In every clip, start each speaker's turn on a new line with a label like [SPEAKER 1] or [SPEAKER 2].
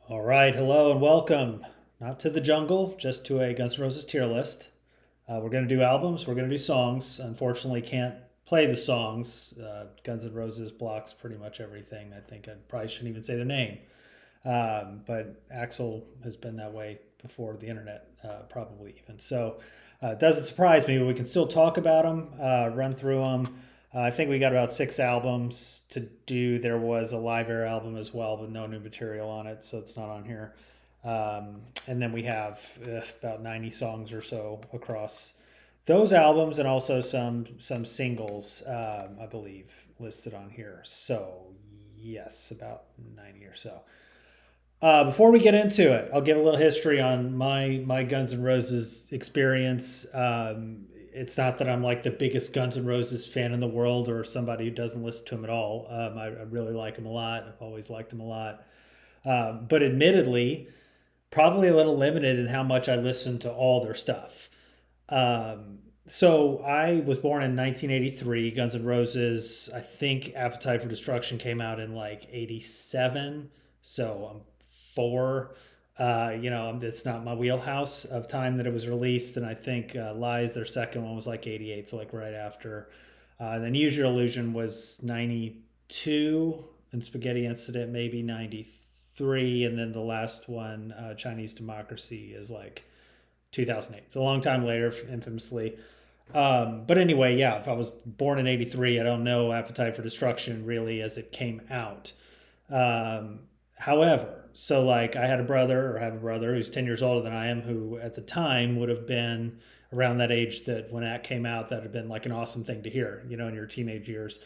[SPEAKER 1] All right, hello and welcome. Not to the jungle, just to a Guns N' Roses tier list. We're going to do albums, we're going to do songs. Unfortunately, can't play the songs. Guns N' Roses blocks pretty much everything. I think I probably shouldn't even say the name. But Axel has been that way before the internet, probably even. So it doesn't surprise me, but we can still talk about them, run through them. I think we got about six albums to do. There was a Live Air album as well, but no new material on it, so it's not on here. And then we have about 90 songs or so across those albums, and also some singles, I believe, listed on here. So yes, about 90 or so. Before we get into it, I'll give a little history on my Guns N' Roses experience. It's not that I'm like the biggest Guns N' Roses fan in the world or somebody who doesn't listen to them at all. I really like them a lot. I've always liked them a lot. But admittedly, probably a little limited in how much I listen to all their stuff. So I was born in 1983. Guns N' Roses, I think Appetite for Destruction came out in like 87. So I'm four. It's not my wheelhouse of time that it was released. And I think Lies, their second one, was like 88. So like right after. Then Use Your Illusion was 92. And Spaghetti Incident maybe 93. And then the last one, Chinese Democracy, is like 2008. It's a long time later, infamously. But anyway, yeah, if I was born in 83, I don't know Appetite for Destruction really as it came out. However, so like I had a brother or have a brother who's 10 years older than I am, who at the time would have been around that age that when that came out, that would have been like an awesome thing to hear, in your teenage years.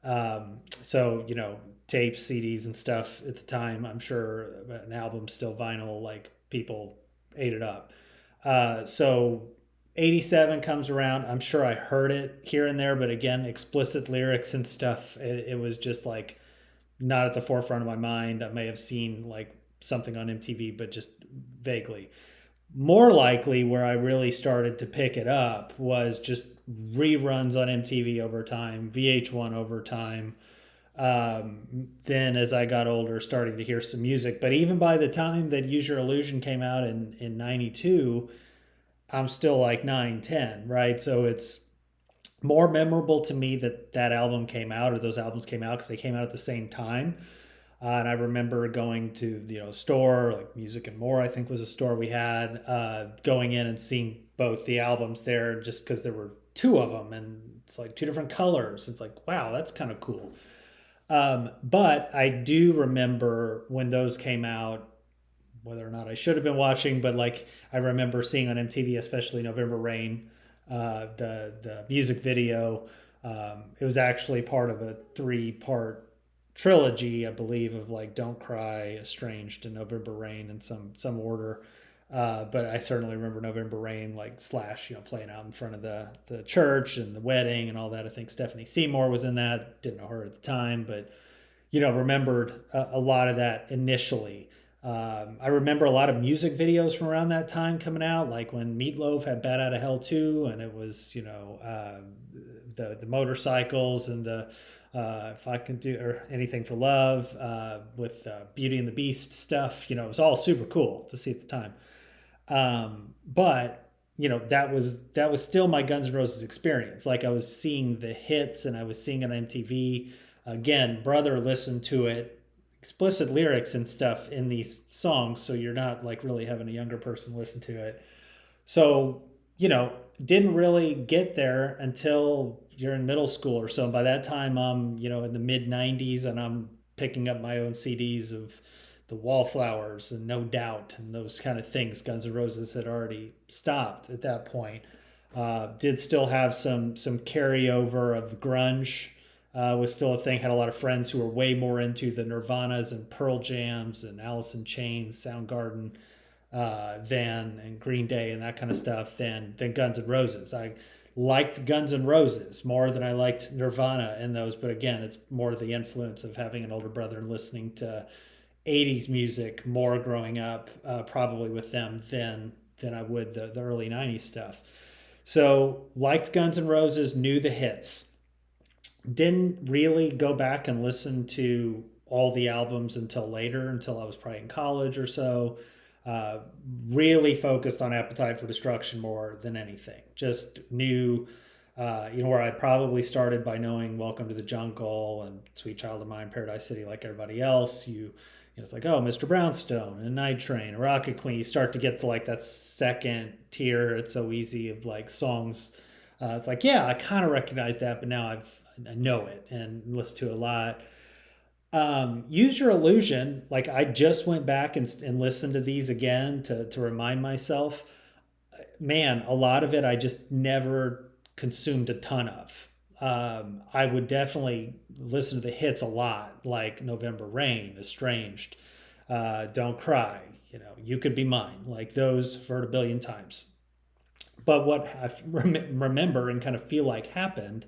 [SPEAKER 1] Tapes, CDs, and stuff at the time, I'm sure an album still vinyl, like people ate it up. So 87 comes around. I'm sure I heard it here and there, but again, explicit lyrics and stuff, it was just like not at the forefront of my mind. I may have seen like something on MTV, but just vaguely. More likely, where I really started to pick it up was just reruns on MTV over time, VH1 over time. Then, as I got older, starting to hear some music. But even by the time that Use Your Illusion came out in 92, I'm still like 9, 10, right? So it's more memorable to me that that album came out or those albums came out because they came out at the same time. And I remember going to a store like Music and More, I think was a store we had, going in and seeing both the albums there just because there were two of them and it's like two different colors. It's like, wow, that's kind of cool. But I do remember when those came out, whether or not I should have been watching, but like I remember seeing on MTV, especially November Rain, the music video. It was actually part of a 3-part trilogy, I believe, of like Don't Cry, Estranged, and November Rain in some order. But I certainly remember November Rain, like Slash, playing out in front of the church and the wedding and all that. I think Stephanie Seymour was in that. Didn't know her at the time, but remembered a lot of that initially. I remember a lot of music videos from around that time coming out, like when Meatloaf had "Bad Out of Hell" too, and it was the motorcycles and the "If I Can Do" or "Anything for Love" with Beauty and the Beast stuff. It was all super cool to see at the time. But that was still my Guns N' Roses experience. Like I was seeing the hits and I was seeing it on MTV. Again, brother listened to it, explicit lyrics and stuff in these songs, so you're not like really having a younger person listen to it. So, didn't really get there until you're in middle school or so. And by that time, I'm, in the mid 90s and I'm picking up my own CDs of the Wallflowers and No Doubt and those kind of things. Guns N' Roses had already stopped at that point. Did still have some carryover of grunge. Was still a thing. Had a lot of friends who were way more into the Nirvanas and Pearl Jams and Alice in Chains, Soundgarden, than and Green Day and that kind of stuff than Guns N' Roses. I liked Guns N' Roses more than I liked Nirvana in those, but again, it's more the influence of having an older brother and listening to 80s music more growing up, probably with them than I would the early 90s stuff. So liked Guns N' Roses, knew the hits. Didn't really go back and listen to all the albums until later, until I was probably in college or so. Uh, really focused on Appetite for Destruction more than anything. Just knew, where I probably started by knowing Welcome to the Jungle and Sweet Child of Mine, Paradise City, like everybody else. It's like, oh, Mr. Brownstone and Night Train and Rocket Queen. You start to get to like that second tier. It's so easy of like songs. It's like, yeah, I kind of recognize that, but now I know it and listen to it a lot. Use Your Illusion. Like I just went back and listened to these again to remind myself. Man, a lot of it I just never consumed a ton of. I would definitely listen to the hits a lot, like November Rain, Estranged, Don't Cry, You Could Be Mine, like those I've heard a billion times. But what I remember and kind of feel like happened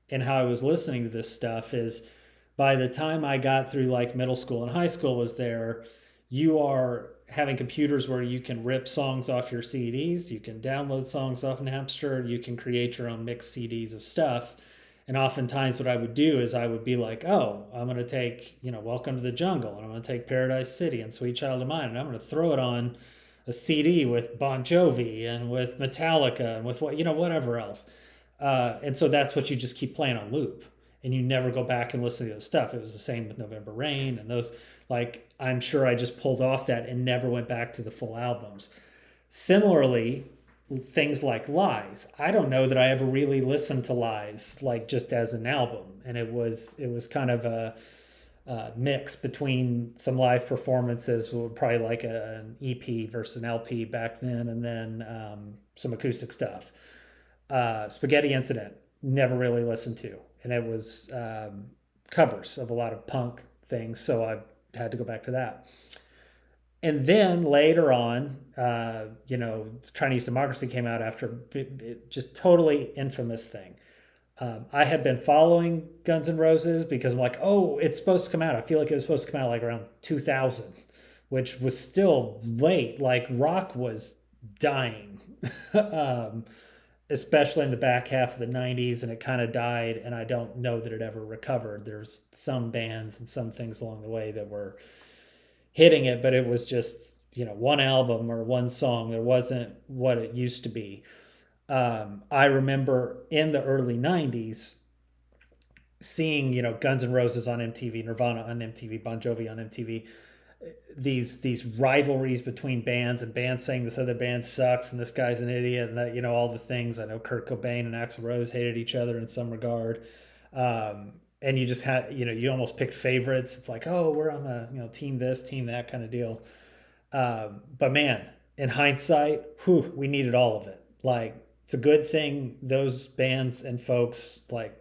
[SPEAKER 1] and how I was listening to this stuff is by the time I got through like middle school and high school was there, you are having computers where you can rip songs off your CDs, you can download songs off Napster, you can create your own mixed CDs of stuff. And oftentimes what I would do is I would be like, oh, I'm going to take, Welcome to the Jungle, and I'm going to take Paradise City and Sweet Child of Mine, and I'm going to throw it on a CD with Bon Jovi and with Metallica and with whatever else. And so that's what you just keep playing on loop, and you never go back and listen to the stuff. It was the same with November Rain and those. Like I'm sure I just pulled off that and never went back to the full albums. Similarly, things like Lies. I don't know that I ever really listened to Lies like just as an album, and it was kind of a mix between some live performances, probably like an EP versus an LP back then, and then some acoustic stuff. Spaghetti Incident, never really listened to, and it was covers of a lot of punk things, so I had to go back to that. And then later on, Chinese Democracy came out after just totally infamous thing. I had been following Guns N' Roses because I'm like, oh, it's supposed to come out. I feel like it was supposed to come out like around 2000, which was still late. Like rock was dying, especially in the back half of the 90s, and it kind of died. And I don't know that it ever recovered. There's some bands and some things along the way that were hitting it, but it was just, one album or one song. There wasn't what it used to be. I remember in the early 90s seeing, Guns N' Roses on MTV, Nirvana on MTV, Bon Jovi on MTV, these rivalries between bands, and bands saying this other band sucks and this guy's an idiot, and that, all the things. I know Kurt Cobain and Axl Rose hated each other in some regard. And you just had, you almost picked favorites. It's like, oh, we're on a, team this, team that kind of deal. But man, in hindsight, we needed all of it. Like, it's a good thing those bands and folks like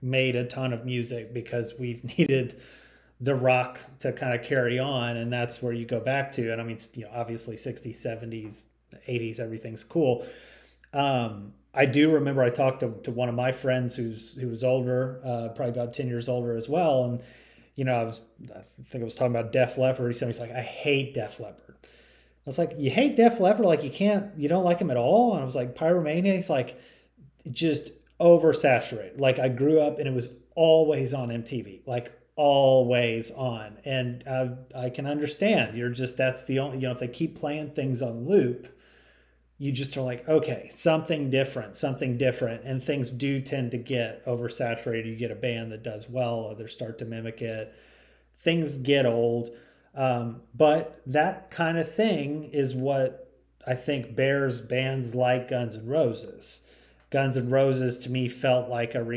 [SPEAKER 1] made a ton of music, because we've needed the rock to kind of carry on. And that's where you go back to. And I mean, obviously 60s, 70s, 80s, everything's cool. I do remember I talked to one of my friends who was older, probably about 10 years older as well. And, I think I was talking about Def Leppard. He's like, I hate Def Leppard. I was like, you hate Def Leppard? Like you don't like him at all? And I was like, Pyromaniac's like just oversaturated. Like I grew up and it was always on MTV, like always on. And I can understand that's the only, if they keep playing things on loop, you just are like, okay, something different. And things do tend to get oversaturated. You get a band that does well, others start to mimic it. Things get old. But that kind of thing is what I think bears bands like Guns N' Roses. Guns N' Roses to me felt like an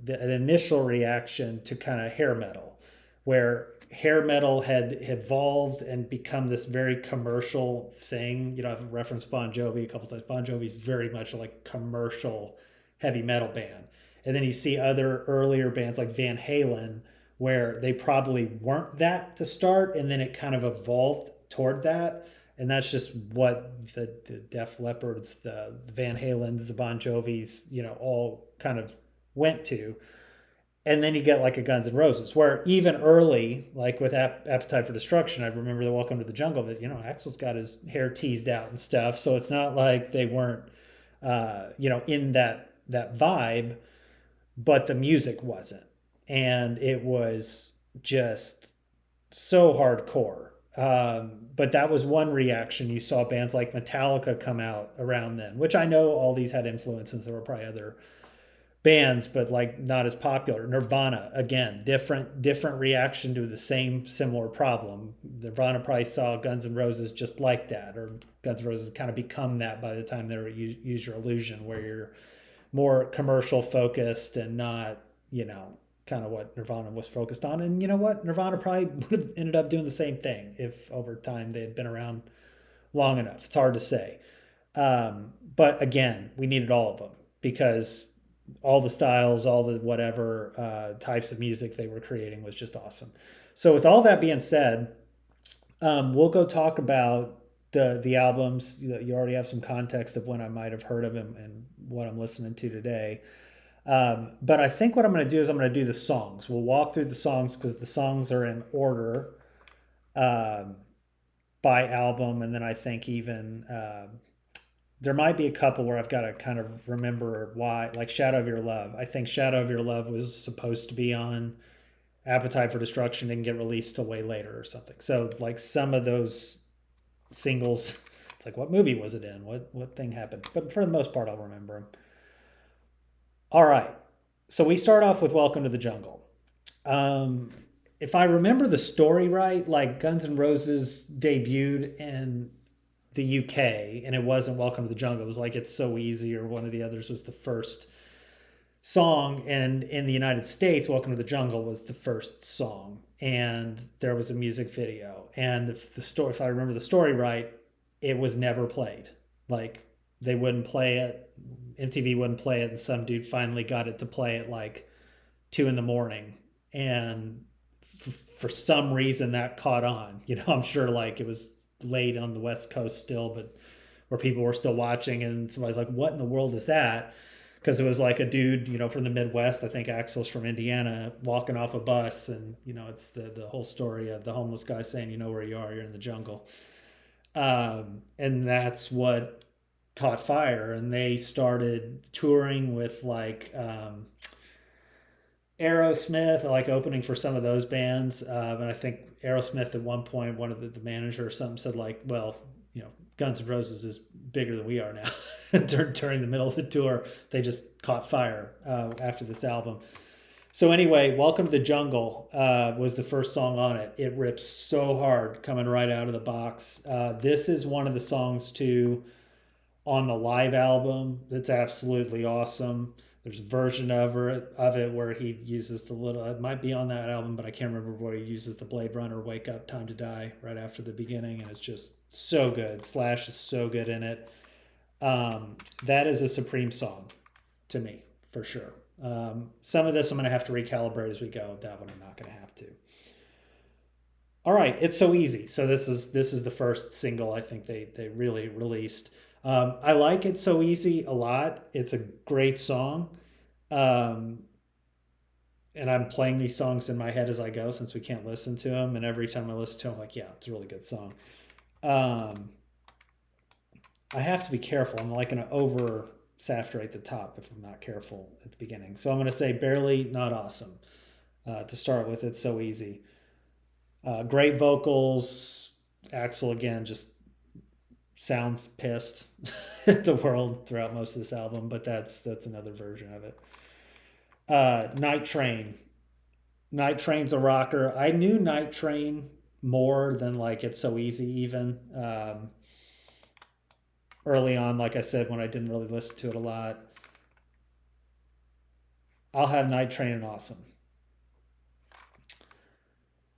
[SPEAKER 1] initial reaction to kind of hair metal, where hair metal had evolved and become this very commercial thing. I've referenced Bon Jovi a couple times. Bon Jovi is very much like commercial heavy metal band. And then you see other earlier bands like Van Halen, where they probably weren't that to start, and then it kind of evolved toward that. And that's just what the Def Leppards, the Van Halens, the Bon Jovis, all kind of went to. And then you get like a Guns N' Roses, where even early, like with Appetite for Destruction, I remember the Welcome to the Jungle, that, Axl's got his hair teased out and stuff. So it's not like they weren't, in that vibe, but the music wasn't. And it was just so hardcore. But that was one reaction. You saw bands like Metallica come out around then, which I know all these had influences. There were probably other bands, but like not as popular. Nirvana, again, different reaction to the same similar problem. Nirvana probably saw Guns N' Roses just like that, or Guns N' Roses kind of become that by the time they were Use Your Illusion, where you're more commercial focused and not, kind of what Nirvana was focused on. And you know what? Nirvana probably would have ended up doing the same thing if over time they had been around long enough. It's hard to say. But again, we needed all of them because all the styles, all the whatever types of music they were creating was just awesome. So with all that being said, we'll go talk about the albums. You already have some context of when I might have heard of him and what I'm listening to today. But I think what I'm going to do is I'm going to do the songs. We'll walk through the songs because the songs are in order um, by album, and then I think even there might be a couple where I've got to kind of remember why, like Shadow of Your Love. I think Shadow of Your Love was supposed to be on Appetite for Destruction, didn't get released till way later or something. So like some of those singles, it's like what movie was it in? What thing happened? But for the most part, I'll remember them. All right. So we start off with Welcome to the Jungle. Um, if I remember the story right, like Guns N' Roses debuted in the UK and it wasn't Welcome to the Jungle. It was like It's So Easy or one of the others was the first song. And in the United States, Welcome to the Jungle was the first song. And there was a music video. And the story, if I remember the story right, it was never played. Like they wouldn't play it. MTV wouldn't play it. And some dude finally got it to play at like 2 in the morning. And for some reason that caught on. I'm sure like it was late on the West Coast still, but where people were still watching, and somebody's like, "What in the world is that?" Because it was like a dude, from the Midwest. I think Axel's from Indiana, walking off a bus, and it's the whole story of the homeless guy saying, "You know where you are? You're in the jungle," and that's what caught fire, and they started touring with like. Aerosmith, like opening for some of those bands. And I think Aerosmith at one point, one of the manager or something said like, well, Guns N' Roses is bigger than we are now. During the middle of the tour, they just caught fire after this album. So anyway, Welcome to the Jungle was the first song on it. It rips so hard coming right out of the box. This is one of the songs too on the live album that's absolutely awesome. There's a version of it where he uses the little. It might be on that album, but I can't remember where he uses the Blade Runner "Wake Up, Time to Die" right after the beginning, and it's just so good. Slash is so good in it. That is a supreme song to me for sure. Some of this I'm going to have to recalibrate as we go. That one I'm not going to have to. All right, It's So Easy. So this is the first single I think they really released. I like It's So Easy a lot. It's a great song. Um, and I'm playing these songs in my head as I go since we can't listen to them. And every time I listen to them, I'm like, yeah, it's a really good song. Um, I have to be careful. I'm like going to over saturate the top if I'm not careful at the beginning. So I'm going to say Barely Not Awesome to start with. It's So Easy. Great vocals. Axel again just sounds pissed at the world throughout most of this album, but that's another version of it. Night Train. Night Train's a rocker. I knew Night Train more than like It's So Easy even. Early on, like I said, when I didn't really listen to it a lot. I'll have Night Train and Awesome.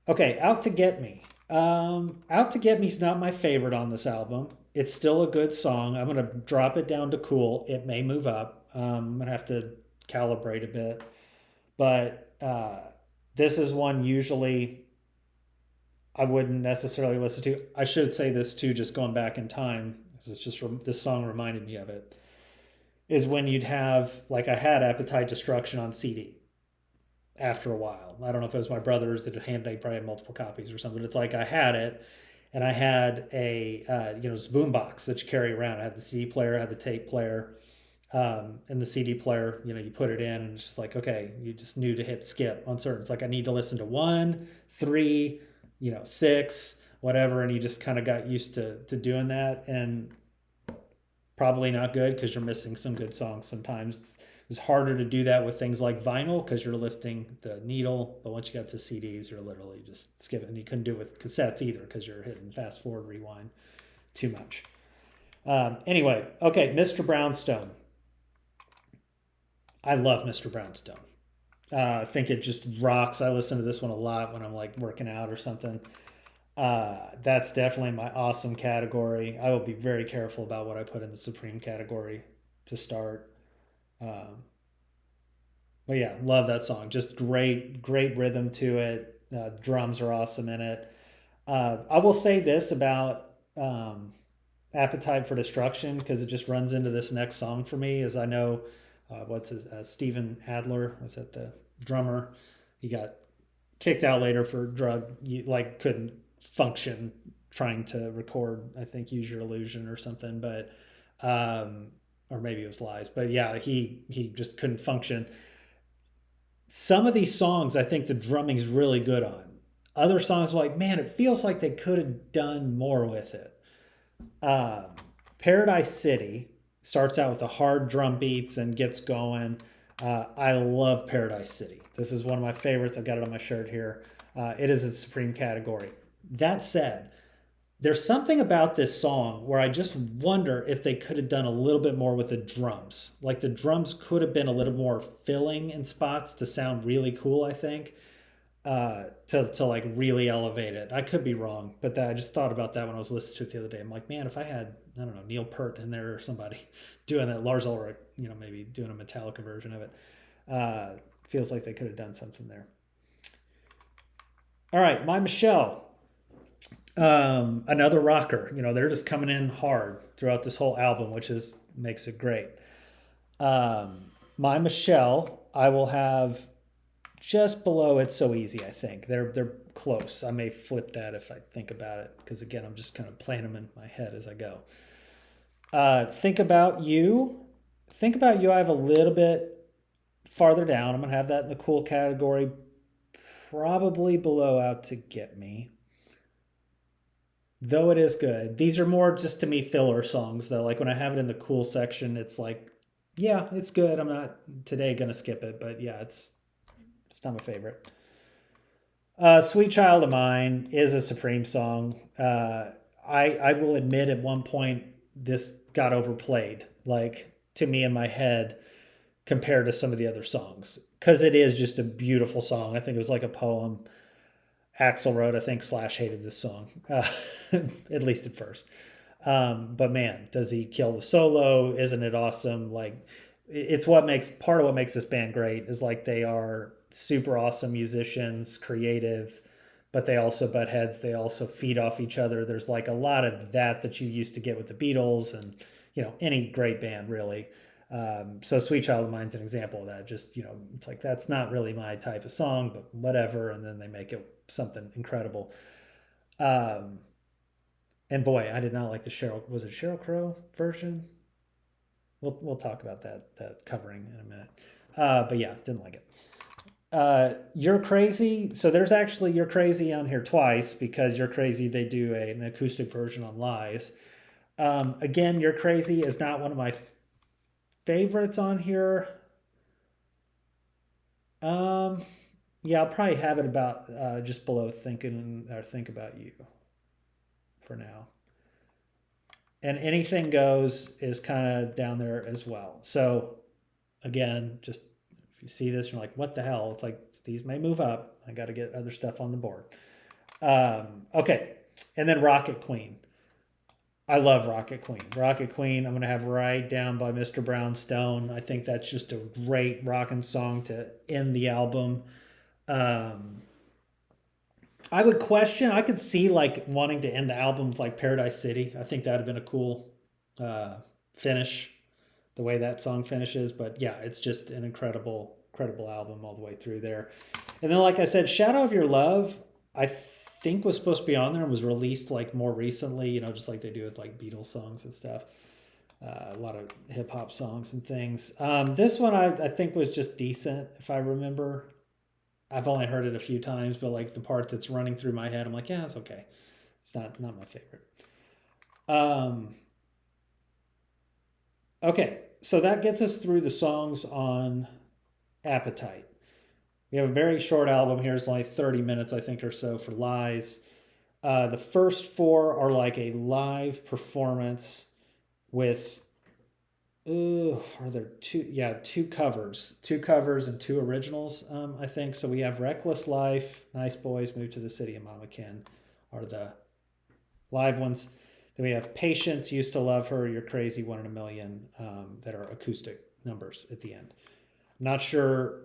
[SPEAKER 1] Okay, Out to Get Me. Out to Get Me is not my favorite on this album. It's still a good song. I'm gonna drop it down to Cool. It may move up. I'm gonna have to calibrate a bit, but this is one usually I wouldn't necessarily listen to. I should say this too, just going back in time. This song reminded me of it. Is when you'd have like I had Appetite Destruction on CD after a while. I don't know if it was my brothers that handed. They probably had multiple copies or something. It's like I had it, and I had a this boom box that you carry around. I had the CD player, I had the tape player, in the CD player. You know, you put it in and it's just like, okay, you just knew to hit skip on certain. It's like I need to listen to 1, 3, 6, whatever, and you just kind of got used to doing that, and probably not good because you're missing some good songs sometimes. It's harder to do that with things like vinyl because you're lifting the needle, but once you got to CDs, you're literally just skipping. And you couldn't do it with cassettes either because you're hitting fast forward, rewind too much. Anyway, okay, Mr. Brownstone. I love Mr. Brownstone. I think it just rocks. I listen to this one a lot when I'm like working out or something. That's definitely my awesome category. I will be very careful about what I put in the Supreme category to start. But yeah, love that song. Just great rhythm to it. Drums are awesome in it. I will say this about Appetite for Destruction because it just runs into this next song for me. As I know, what's his Steven Adler, was that the drummer? He got kicked out later for like couldn't function trying to record, I think, Use Your Illusion or something, but or maybe it was Lies, but yeah, he just couldn't function. Some of these songs I think the drumming's really good on. Other songs like, man, it feels like they could have done more with it. uh, Paradise City starts out with the hard drum beats and gets going. I love Paradise City. This is one of my favorites. I've got it on my shirt here. It is a Supreme category. That said, there's something about this song where I just wonder if they could have done a little bit more with the drums. Like the drums could have been a little more filling in spots to sound really cool, I think, to like really elevate it. I could be wrong, but I just thought about that when I was listening to it the other day. I'm like, man, if I had, I don't know, Neil Peart in there or somebody doing that, Lars Ulrich, maybe doing a Metallica version of it, feels like they could have done something there. All right, My Michelle. Another rocker. They're just coming in hard throughout this whole album, which makes it great. My Michelle, I will have just below It's So Easy. I think they're close. I may flip that if I think about it, because again, I'm just kind of playing them in my head as I go. Think About You. Think About You, I have a little bit farther down. I'm gonna have that in the cool category, probably below Out to Get Me. Though it is good. These are more just to me filler songs though. Like when I have it in the cool section, it's like, yeah, it's good. I'm not today gonna skip it, but yeah, it's not my favorite. Sweet Child of Mine is a Supreme song. I will admit at one point this got overplayed, like to me in my head, compared to some of the other songs, because it is just a beautiful song. I think it was like a poem. Axl wrote, I think Slash hated this song, at least at first. But man, does he kill the solo? Isn't it awesome? Like, it's part of what makes this band great is like they are super awesome musicians, creative, but they also butt heads. They also feed off each other. There's like a lot of that you used to get with the Beatles and, any great band really. So Sweet Child of Mine's an example of that. Just, it's like, that's not really my type of song, but whatever. And then they make it something incredible. And boy, I did not like was it Sheryl Crow version? We'll talk about that covering in a minute. But yeah, didn't like it. You're Crazy. So there's actually You're Crazy on here twice, because You're Crazy, they do an acoustic version on Lies. Again, You're Crazy is not one of my favorites on here. Yeah, I'll probably have it about just below Think About You for now. And Anything Goes is kind of down there as well. So again, just if you see this, you're like, what the hell? It's like, these may move up. I got to get other stuff on the board. Okay. And then Rocket Queen. I love Rocket Queen. Rocket Queen, I'm going to have right down by Mr. Brownstone. I think that's just a great rockin' song to end the album. I could see like wanting to end the album with like Paradise City. I think that would have been a cool finish, the way that song finishes. But yeah, it's just an incredible album all the way through there. And then, like I said, Shadow of Your Love, I think was supposed to be on there and was released like more recently, just like they do with like Beatles songs and stuff. A lot of hip hop songs and things. This one I think was just decent, if I remember. I've only heard it a few times, but like the part that's running through my head, I'm like, yeah, it's okay. It's not my favorite. Okay, so that gets us through the songs on Appetite. We have a very short album here. It's only 30 minutes, I think, or so for Lies. The first four are like a live performance with, are there two? Yeah, two covers and two originals, I think. So we have Reckless Life, Nice Boys, Move to the City, and Mama Ken are the live ones. Then we have Patience, Used to Love Her, You're Crazy, One in a Million, that are acoustic numbers at the end. I'm not sure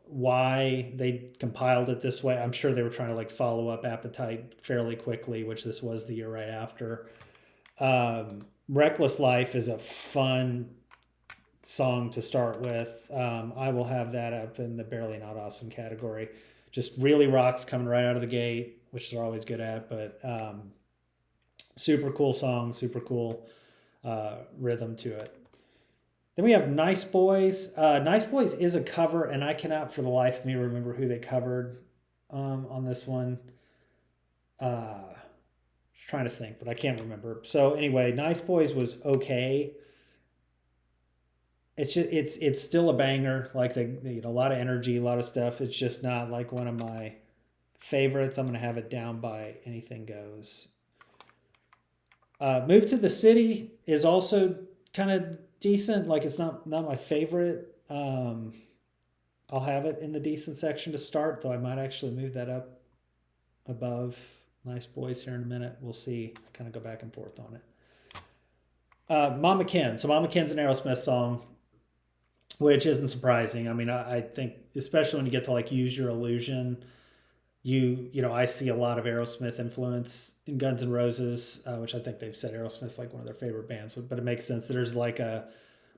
[SPEAKER 1] why they compiled it this way. I'm sure they were trying to like follow up Appetite fairly quickly, which this was the year right after. Reckless Life is a fun song to start with. I will have that up in the Barely Not Awesome category. Just really rocks coming right out of the gate, which they're always good at, but super cool song, super cool rhythm to it. Then we have Nice Boys. Nice Boys is a cover, and I cannot for the life of me remember who they covered on this one. Just trying to think, but I can't remember. So anyway, Nice Boys was okay. It's just it's still a banger. Like a lot of energy, a lot of stuff. It's just not like one of my favorites. I'm gonna have it down by Anything Goes. Move to the City is also kind of decent. Like it's not my favorite. I'll have it in the decent section to start, though I might actually move that up above Nice Boys here in a minute. We'll see. Kind of go back and forth on it. Mama Ken. So Mama Ken's an Aerosmith song, which isn't surprising. I mean, I think especially when you get to like Use Your Illusion, I see a lot of Aerosmith influence in Guns N' Roses, which I think they've said Aerosmith's like one of their favorite bands, but it makes sense. There's like a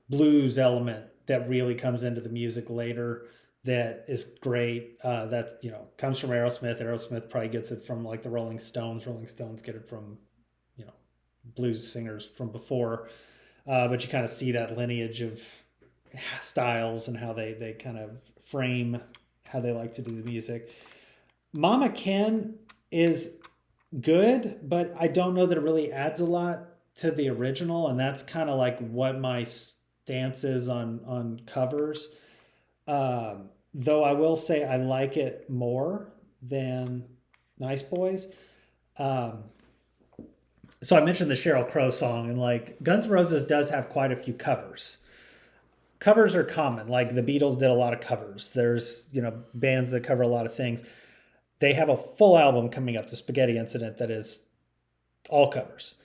[SPEAKER 1] blues element that really comes into the music later that is great. That comes from Aerosmith. Aerosmith probably gets it from like the Rolling Stones. Rolling Stones get it from blues singers from before. But you kind of see that lineage of styles and how they kind of frame how they like to do the music. Mama Ken is good, but I don't know that it really adds a lot to the original, and that's kind of like what my stance is on covers. Though I will say I like it more than Nice Boys. So I mentioned the Sheryl Crow song, and like Guns N' Roses does have quite a few covers. Covers are common. Like the Beatles did a lot of covers. There's bands that cover a lot of things. They have a full album coming up, The Spaghetti Incident, that is all covers.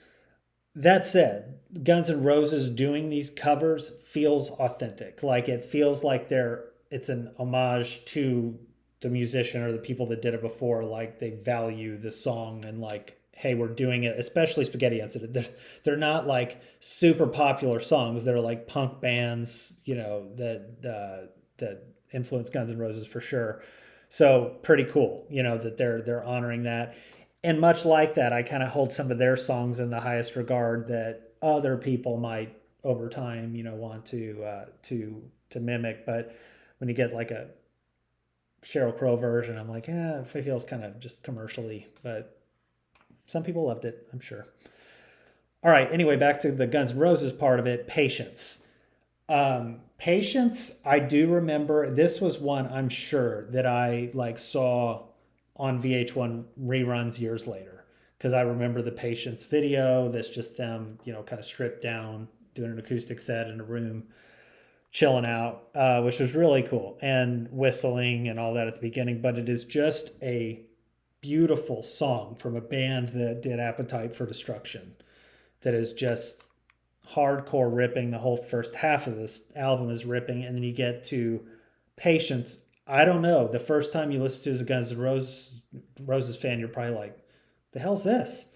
[SPEAKER 1] That said, Guns N' Roses doing these covers feels authentic. Like it feels like it's an homage to the musician or the people that did it before. Like they value the song and like, hey, we're doing it, especially Spaghetti Incident. They're not like super popular songs. They're like punk bands, that influenced Guns N' Roses for sure. So pretty cool, that they're honoring that. And much like that, I kind of hold some of their songs in the highest regard that other people might over time, want to mimic. But when you get like a Sheryl Crow version, I'm like, it feels kind of just commercially. But some people loved it, I'm sure. All right. Anyway, back to the Guns N' Roses part of it. Patience. Patience, I do remember this was one I'm sure that I like saw on VH1 reruns years later, because I remember the Patience video that's just them, kind of stripped down, doing an acoustic set in a room, chilling out, which was really cool, and whistling and all that at the beginning. But it is just a beautiful song from a band that did Appetite for Destruction that is just hardcore ripping. The whole first half of this album is ripping, and then you get to Patience. I don't know, the first time you listen to it as a Guns N' Roses fan, you're probably like, the hell's this?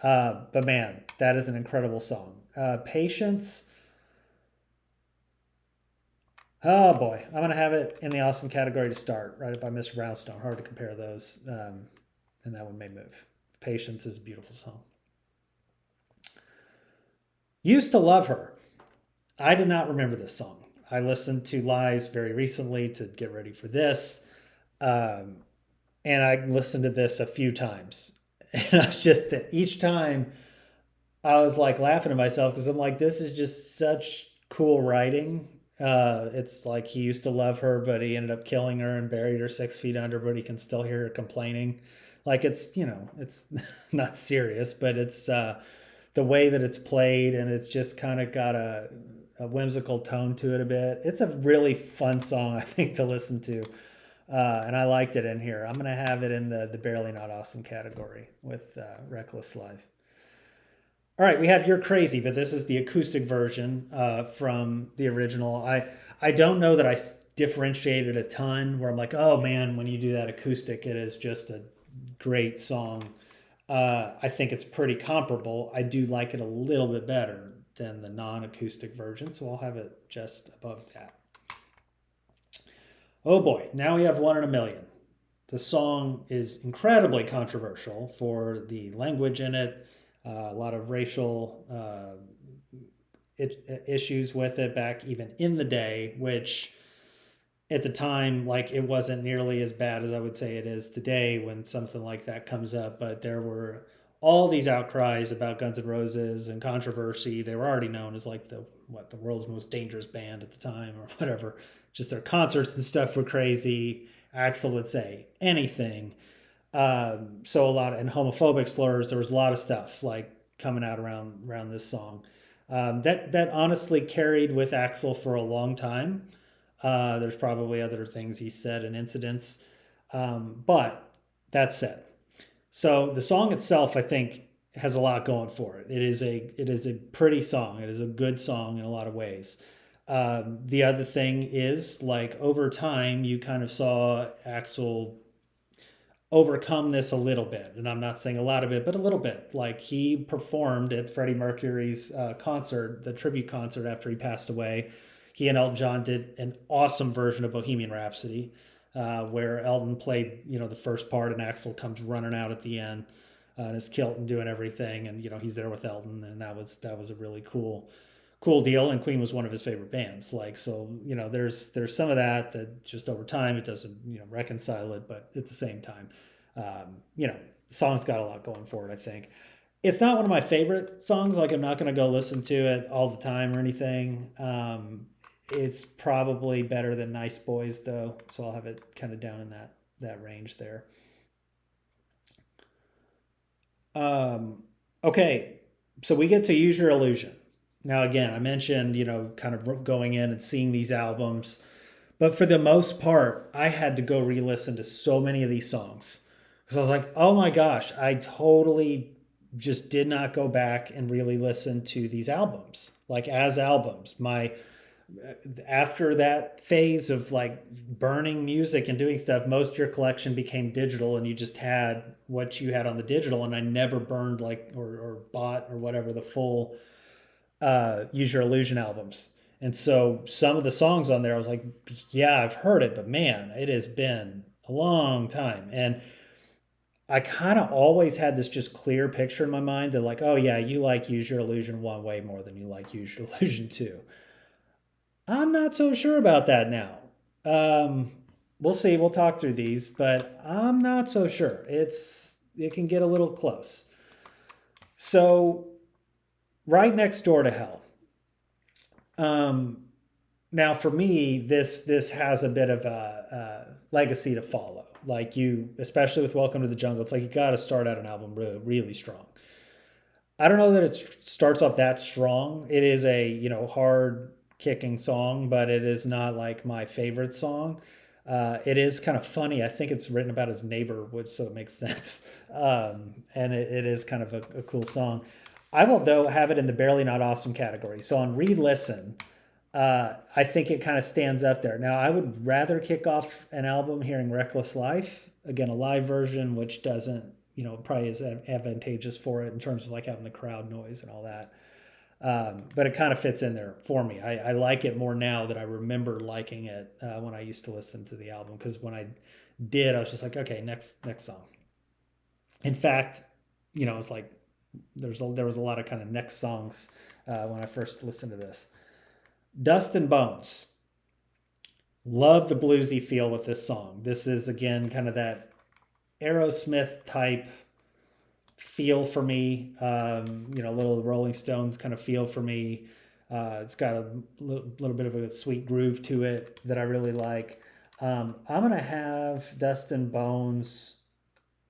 [SPEAKER 1] But man, that is an incredible song. Patience, oh boy, I'm gonna have it in the awesome category to start, right up by Mr. Brownstone. Hard to compare those, and that one may move. Patience is a beautiful song. Used to Love Her. I did not remember this song. I listened to Lies very recently to get ready for this. Um, and I listened to this a few times. And I was just, each time I was like laughing at myself because I'm like, this is just such cool writing. It's like he used to love her, but he ended up killing her and buried her 6 feet under, but he can still hear her complaining. Like it's, it's not serious, but it's the way that it's played and it's just kind of got a whimsical tone to it a bit. It's a really fun song, I think, to listen to. And I liked it in here. I'm going to have it in the Barely Not Awesome category with Reckless Life. All right, we have You're Crazy, but this is the acoustic version from the original. I don't know that I differentiated a ton where I'm like, oh man, when you do that acoustic, it is just a great song. I think it's pretty comparable. I do like it a little bit better than the non-acoustic version, so I'll have it just above that. Oh boy, now we have One in a Million. The song is incredibly controversial for the language in it, a lot of racial issues with it back even in the day, which at the time, like it wasn't nearly as bad as I would say it is today when something like that comes up. But there were all these outcries about Guns N' Roses and controversy. They were already known as like the world's most dangerous band at the time or whatever. Just their concerts and stuff were crazy. Axl would say anything. So a lot of, and homophobic slurs. There was a lot of stuff like coming out around this song. That honestly carried with Axl for a long time. There's probably other things he said and incidents, but that said, so the song itself, I think, has a lot going for it. It is a pretty song. It is a good song in a lot of ways. The other thing is like over time, you kind of saw Axl overcome this a little bit, and I'm not saying a lot of it, but a little bit. Like he performed at Freddie Mercury's concert, the tribute concert after he passed away. He and Elton John did an awesome version of Bohemian Rhapsody, where Elton played, the first part, and Axl comes running out at the end in his kilt and doing everything, and he's there with Elton, and that was a really cool deal. And Queen was one of his favorite bands. Like so, there's some of that just over time it doesn't reconcile it, but at the same time, the song's got a lot going for it. I think it's not one of my favorite songs. Like I'm not going to go listen to it all the time or anything. It's probably better than Nice Boys though, so I'll have it kind of down in that range there. Okay, so we get to Use Your Illusion. Now, again, I mentioned, kind of going in and seeing these albums, but for the most part, I had to go re listen to so many of these songs. So I was like, oh my gosh, I totally just did not go back and really listen to these albums, like as albums. After that phase of like burning music and doing stuff, most of your collection became digital and you just had what you had on the digital. And I never burned like or bought or whatever the full Use Your Illusion albums. And so some of the songs on there, I was like, yeah, I've heard it, but man, it has been a long time. And I kind of always had this just clear picture in my mind that, like, oh, yeah, you like Use Your Illusion one way more than you like Use Your Illusion two. I'm not so sure about that now. Um, we'll see. We'll talk through these, but I'm not so sure. It can get a little close. So, right next door to Hell. Um, Now, for me, this has a bit of a legacy to follow. Like you, especially with Welcome to the Jungle, it's like you got to start out an album really, really strong. I don't know that it starts off that strong. It is a hard kicking song, but it is not like my favorite song. It is kind of funny. I think it's written about his neighbor, which so it makes sense. And it is kind of a cool song. I will though have it in the Barely Not Awesome category. So on re-listen, I think it kind of stands up there. Now, I would rather kick off an album hearing Reckless Life, again, a live version, which doesn't, probably is advantageous for it in terms of like having the crowd noise and all that. But it kind of fits in there for me. I like it more now that I remember liking it when I used to listen to the album. Because when I did, I was just like, okay, next song. In fact, it's like there was a lot of kind of next songs when I first listened to this. Dust and Bones. Love the bluesy feel with this song. This is, again, kind of that Aerosmith type feel for me. Little Rolling Stones kind of feel for me. It's got a little bit of a sweet groove to it that I really like. I'm going to have Dust and Bones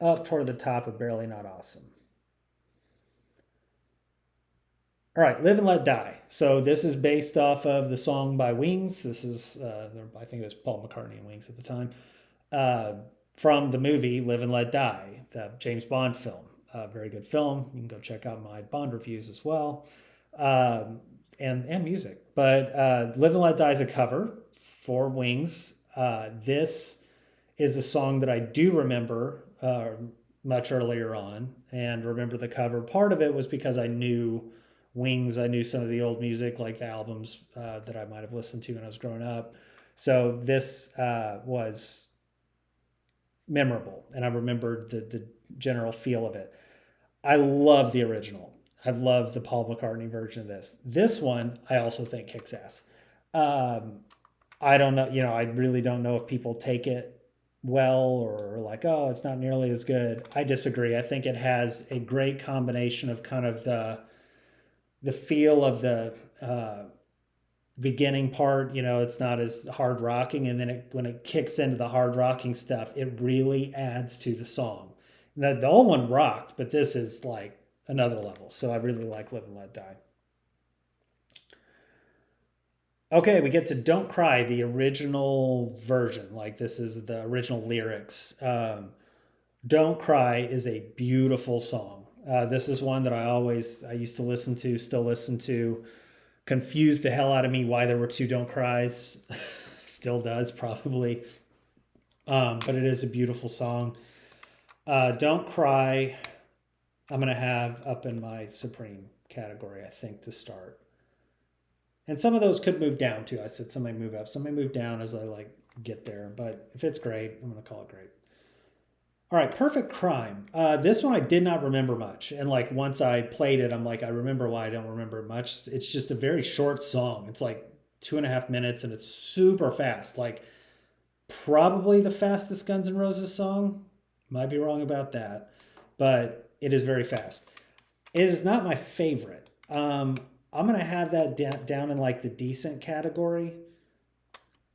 [SPEAKER 1] up toward the top of Barely Not Awesome. All right, Live and Let Die. So this is based off of the song by Wings. This is, I think it was Paul McCartney and Wings at the time, uh, from the movie Live and Let Die, the James Bond film. Very good film. You can go check out my Bond reviews as well, and music. But Live and Let Die is a cover for Wings. This is a song that I do remember much earlier on, and remember the cover. Part of it was because I knew Wings. I knew some of the old music, like the albums that I might have listened to when I was growing up. So this was memorable, and I remembered the general feel of it. I love the original. I love the Paul McCartney version of this. This one, I also think kicks ass. I don't know, I really don't know if people take it well or like, oh, it's not nearly as good. I disagree. I think it has a great combination of kind of the feel of the beginning part. It's not as hard rocking, and then when it kicks into the hard rocking stuff, it really adds to the song. The old one rocked, but this is like another level. So I really like Live and Let Die. Okay, we get to Don't Cry, the original version. Like, this is the original lyrics. Don't Cry is a beautiful song. This is one that I used to listen to, still listen to. Confused the hell out of me why there were two Don't Cries. Still does, probably. But it is a beautiful song. Don't Cry, I'm going to have up in my Supreme category, I think, to start. And some of those could move down too. I said some may move up, some may move down as I get there. But if it's great, I'm going to call it great. All right, Perfect Crime. This one I did not remember much. And once I played it, I'm like, I remember why I don't remember it much. It's just a very short song. It's like 2.5 minutes and it's super fast. Probably the fastest Guns N' Roses song. Might be wrong about that. But it is very fast. It is not my favorite. I'm going to have that down in the decent category.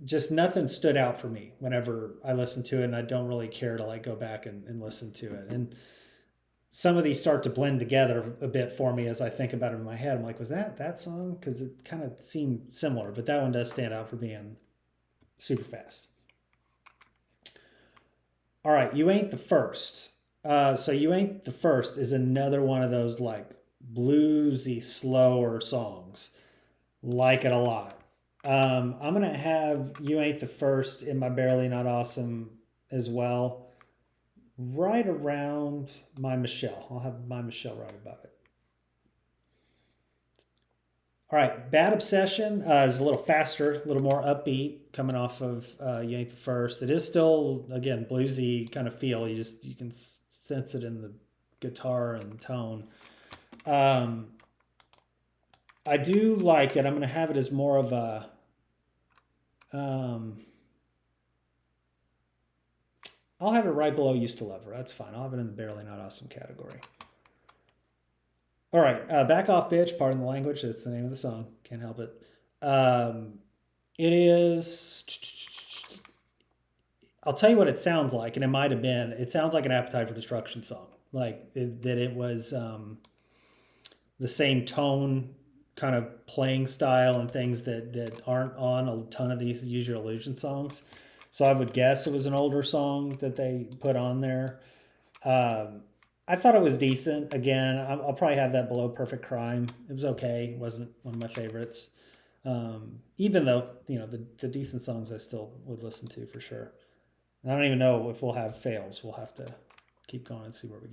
[SPEAKER 1] Just nothing stood out for me whenever I listened to it, and I don't really care to go back and listen to it. And some of these start to blend together a bit for me as I think about it in my head. I'm like, was that song? Because it kind of seemed similar, but that one does stand out for being super fast. All right, You Ain't the First. So You Ain't the First is another one of those bluesy, slower songs. Like it a lot. I'm going to have You Ain't the First in my Barely Not Awesome as well. Right around My Michelle. I'll have My Michelle right above it. All right, Bad Obsession is a little faster, a little more upbeat, coming off of You Ain't the First. It is still, again, bluesy kind of feel. You can sense it in the guitar and tone. I do like it. I'm going to have it as more of a I'll have it right below Used to Love Her. That's fine. I'll have it in the Barely Not Awesome category. All right, Back Off Bitch, pardon the language. That's the name of the song. Can't help it. It is... I'll tell you what it sounds like, and it might have been. It sounds like an Appetite for Destruction song. It was the same tone, kind of playing style and things that aren't on a ton of these Use Your Illusion songs. So I would guess it was an older song that they put on there. I thought it was decent. Again, I'll probably have that below Perfect Crime. It was okay. It wasn't one of my favorites. Even though, the decent songs I still would listen to for sure. And I don't even know if we'll have fails. We'll have to keep going and see where we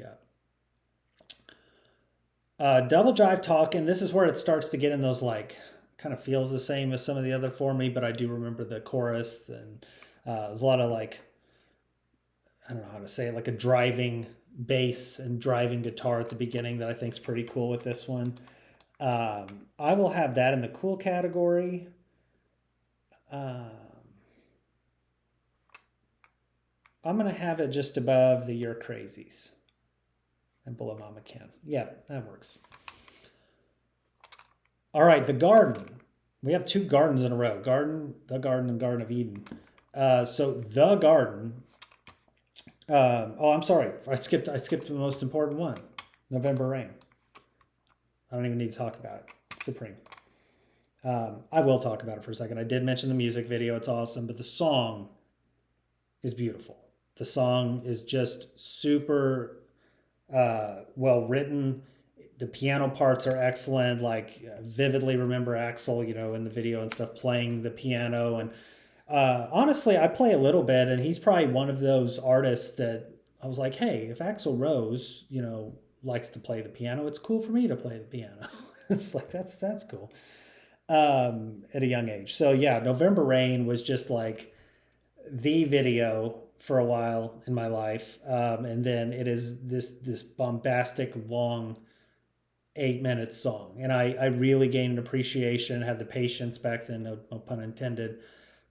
[SPEAKER 1] got. Double Drive Talking. This is where it starts to get in those kind of feels the same as some of the other for me, but I do remember the chorus, and there's a lot of I don't know how to say it, a driving bass and driving guitar at the beginning that I think is pretty cool with this one. I will have that in the cool category. Um, I'm going to have it just above the You're Crazies and below Mama Can. Yeah, that works. All right, The Garden. We have two gardens in a row. The Garden, and Garden of Eden. So The Garden. Oh, I'm sorry. I skipped the most important one. November Rain. I don't even need to talk about it. Supreme. I will talk about it for a second. I did mention the music video. It's awesome. But the song is beautiful. The song is just super well written. The piano parts are excellent. Like vividly remember Axl, in the video and stuff, playing the piano. And honestly, I play a little bit, and he's probably one of those artists that I was like, hey, if Axl Rose, likes to play the piano, it's cool for me to play the piano. It's like that's cool. At a young age. So yeah, November Rain was just like the video for a while in my life, and then it is this bombastic long 8 minute song, and I really gained an appreciation, had the patience back then, no pun intended,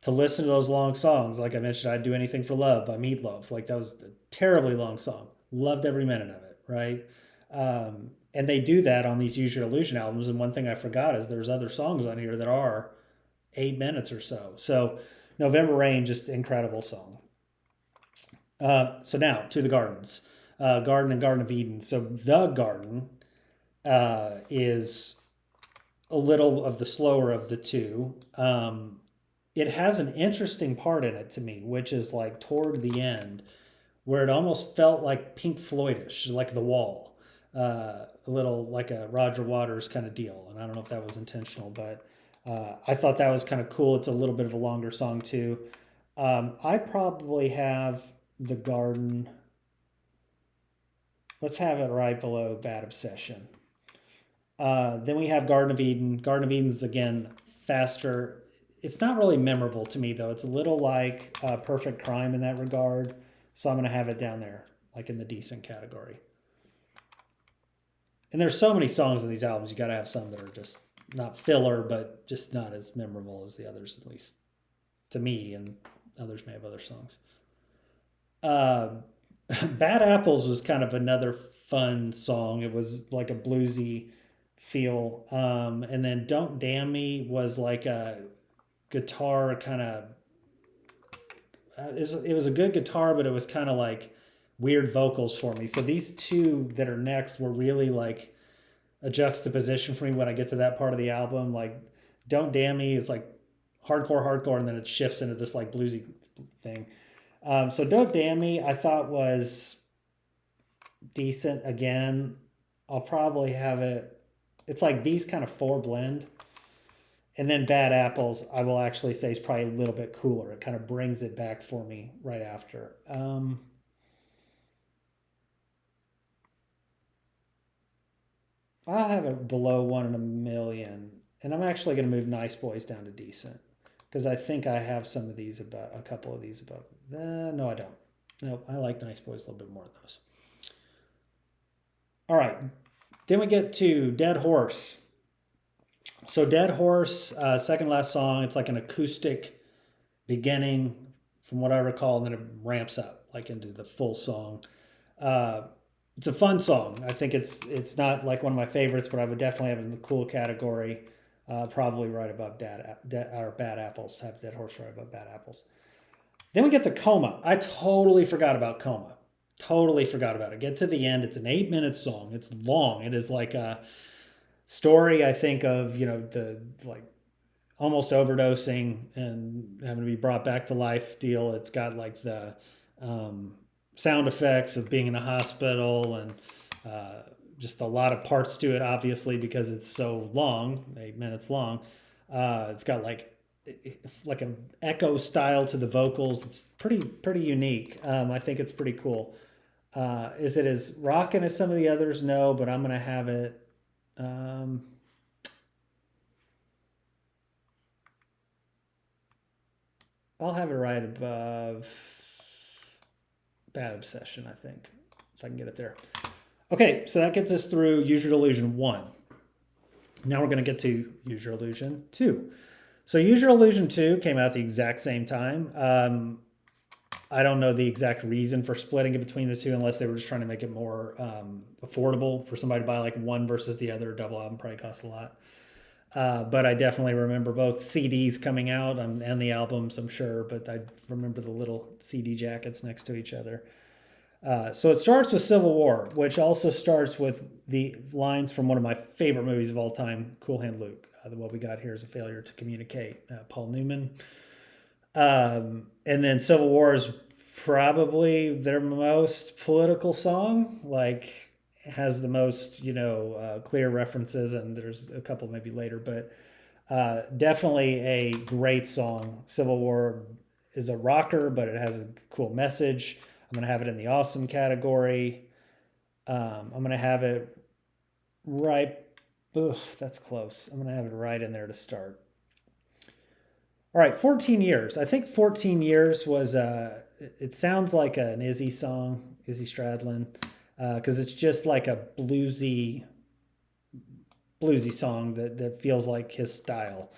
[SPEAKER 1] to listen to those long songs. Like I mentioned, I'd Do Anything for Love by Meatloaf. Like that was a terribly long song. Loved every minute of it, right? And they do that on these Use Your Illusion albums. And one thing I forgot is there's other songs on here that are 8 minutes or so. So November Rain, just incredible song. So now to the gardens, Garden and Garden of Eden. So The Garden is a little of the slower of the two. It has an interesting part in it to me, which is like toward the end, where it almost felt like Pink Floydish, like The Wall, a little like a Roger Waters kind of deal. And I don't know if that was intentional, but I thought that was kind of cool. It's a little bit of a longer song too. I probably have The Garden. Let's have it right below Bad Obsession. Then we have Garden of Eden. Garden of Eden is again faster. It's not really memorable to me though. It's a little like Perfect Crime in that regard. So I'm going to have it down there, like in the decent category. And there's so many songs in these albums. You got to have some that are just not filler, but just not as memorable as the others, at least to me. And others may have other songs. Bad Apples was kind of another fun song. It was like a bluesy feel. And then Don't Damn Me was like a guitar kind of. It was a good guitar, but it was kind of like weird vocals for me. So these two that are next were really like a juxtaposition for me when I get to that part of the album. Like Don't Damn Me, it's like hardcore, and then it shifts into this like bluesy thing. So Don't Damn Me, I thought was decent. Again, I'll probably have it. It's like these kind of four blend. And then Bad Apples, I will actually say is probably a little bit cooler. It kind of brings it back for me right after. I'll have it below 1 in a million. And I'm actually going to move Nice Boys down to decent. Because I think I have some of these above, a couple of these above. No, I don't. Nope, I like Nice Boys a little bit more than those. All right. Then we get to Dead Horse. So Dead Horse, second last song, it's like an acoustic beginning from what I recall, and then it ramps up like into the full song. It's a fun song. I think it's not like one of my favorites, but I would definitely have it in the cool category. Probably right above Bad Apples. Have Dead Horse right above Bad Apples. Then we get to Coma. I totally forgot about Coma. Totally forgot about it. Get to the end. It's an 8 minute song. It's long. It is like a story, I think, of the like almost overdosing and having to be brought back to life deal. It's got like the sound effects of being in a hospital and just a lot of parts to it, obviously, because it's so long, 8 minutes long. It's got like an echo style to the vocals. It's pretty unique. I think it's pretty cool. Is it as rockin' as some of the others? No, but I'm gonna have it. I'll have it right above Bad Obsession, I think, if I can get it there. Okay, so that gets us through Use Your Illusion 1. Now we're going to get to Use Your Illusion 2. So Use Your Illusion 2 came out at the exact same time. I don't know the exact reason for splitting it between the two, unless they were just trying to make it more affordable for somebody to buy like one versus the other. Double album probably costs a lot. But I definitely remember both CDs coming out and the albums, I'm sure. But I remember the little CD jackets next to each other. So it starts with Civil War, which also starts with the lines from one of my favorite movies of all time, Cool Hand Luke. What we got here is a failure to communicate. Paul Newman. And then Civil War is probably their most political song. Like, has the most, clear references, and there's a couple maybe later, but definitely a great song. Civil War is a rocker, but it has a cool message. I'm going to have it in the awesome category. I'm going to have it right. Oof, that's close. I'm going to have it right in there to start. All right, 14 Years. I think 14 Years was, it sounds like an Izzy song, Izzy Stradlin, because it's just like a bluesy song that feels like his style.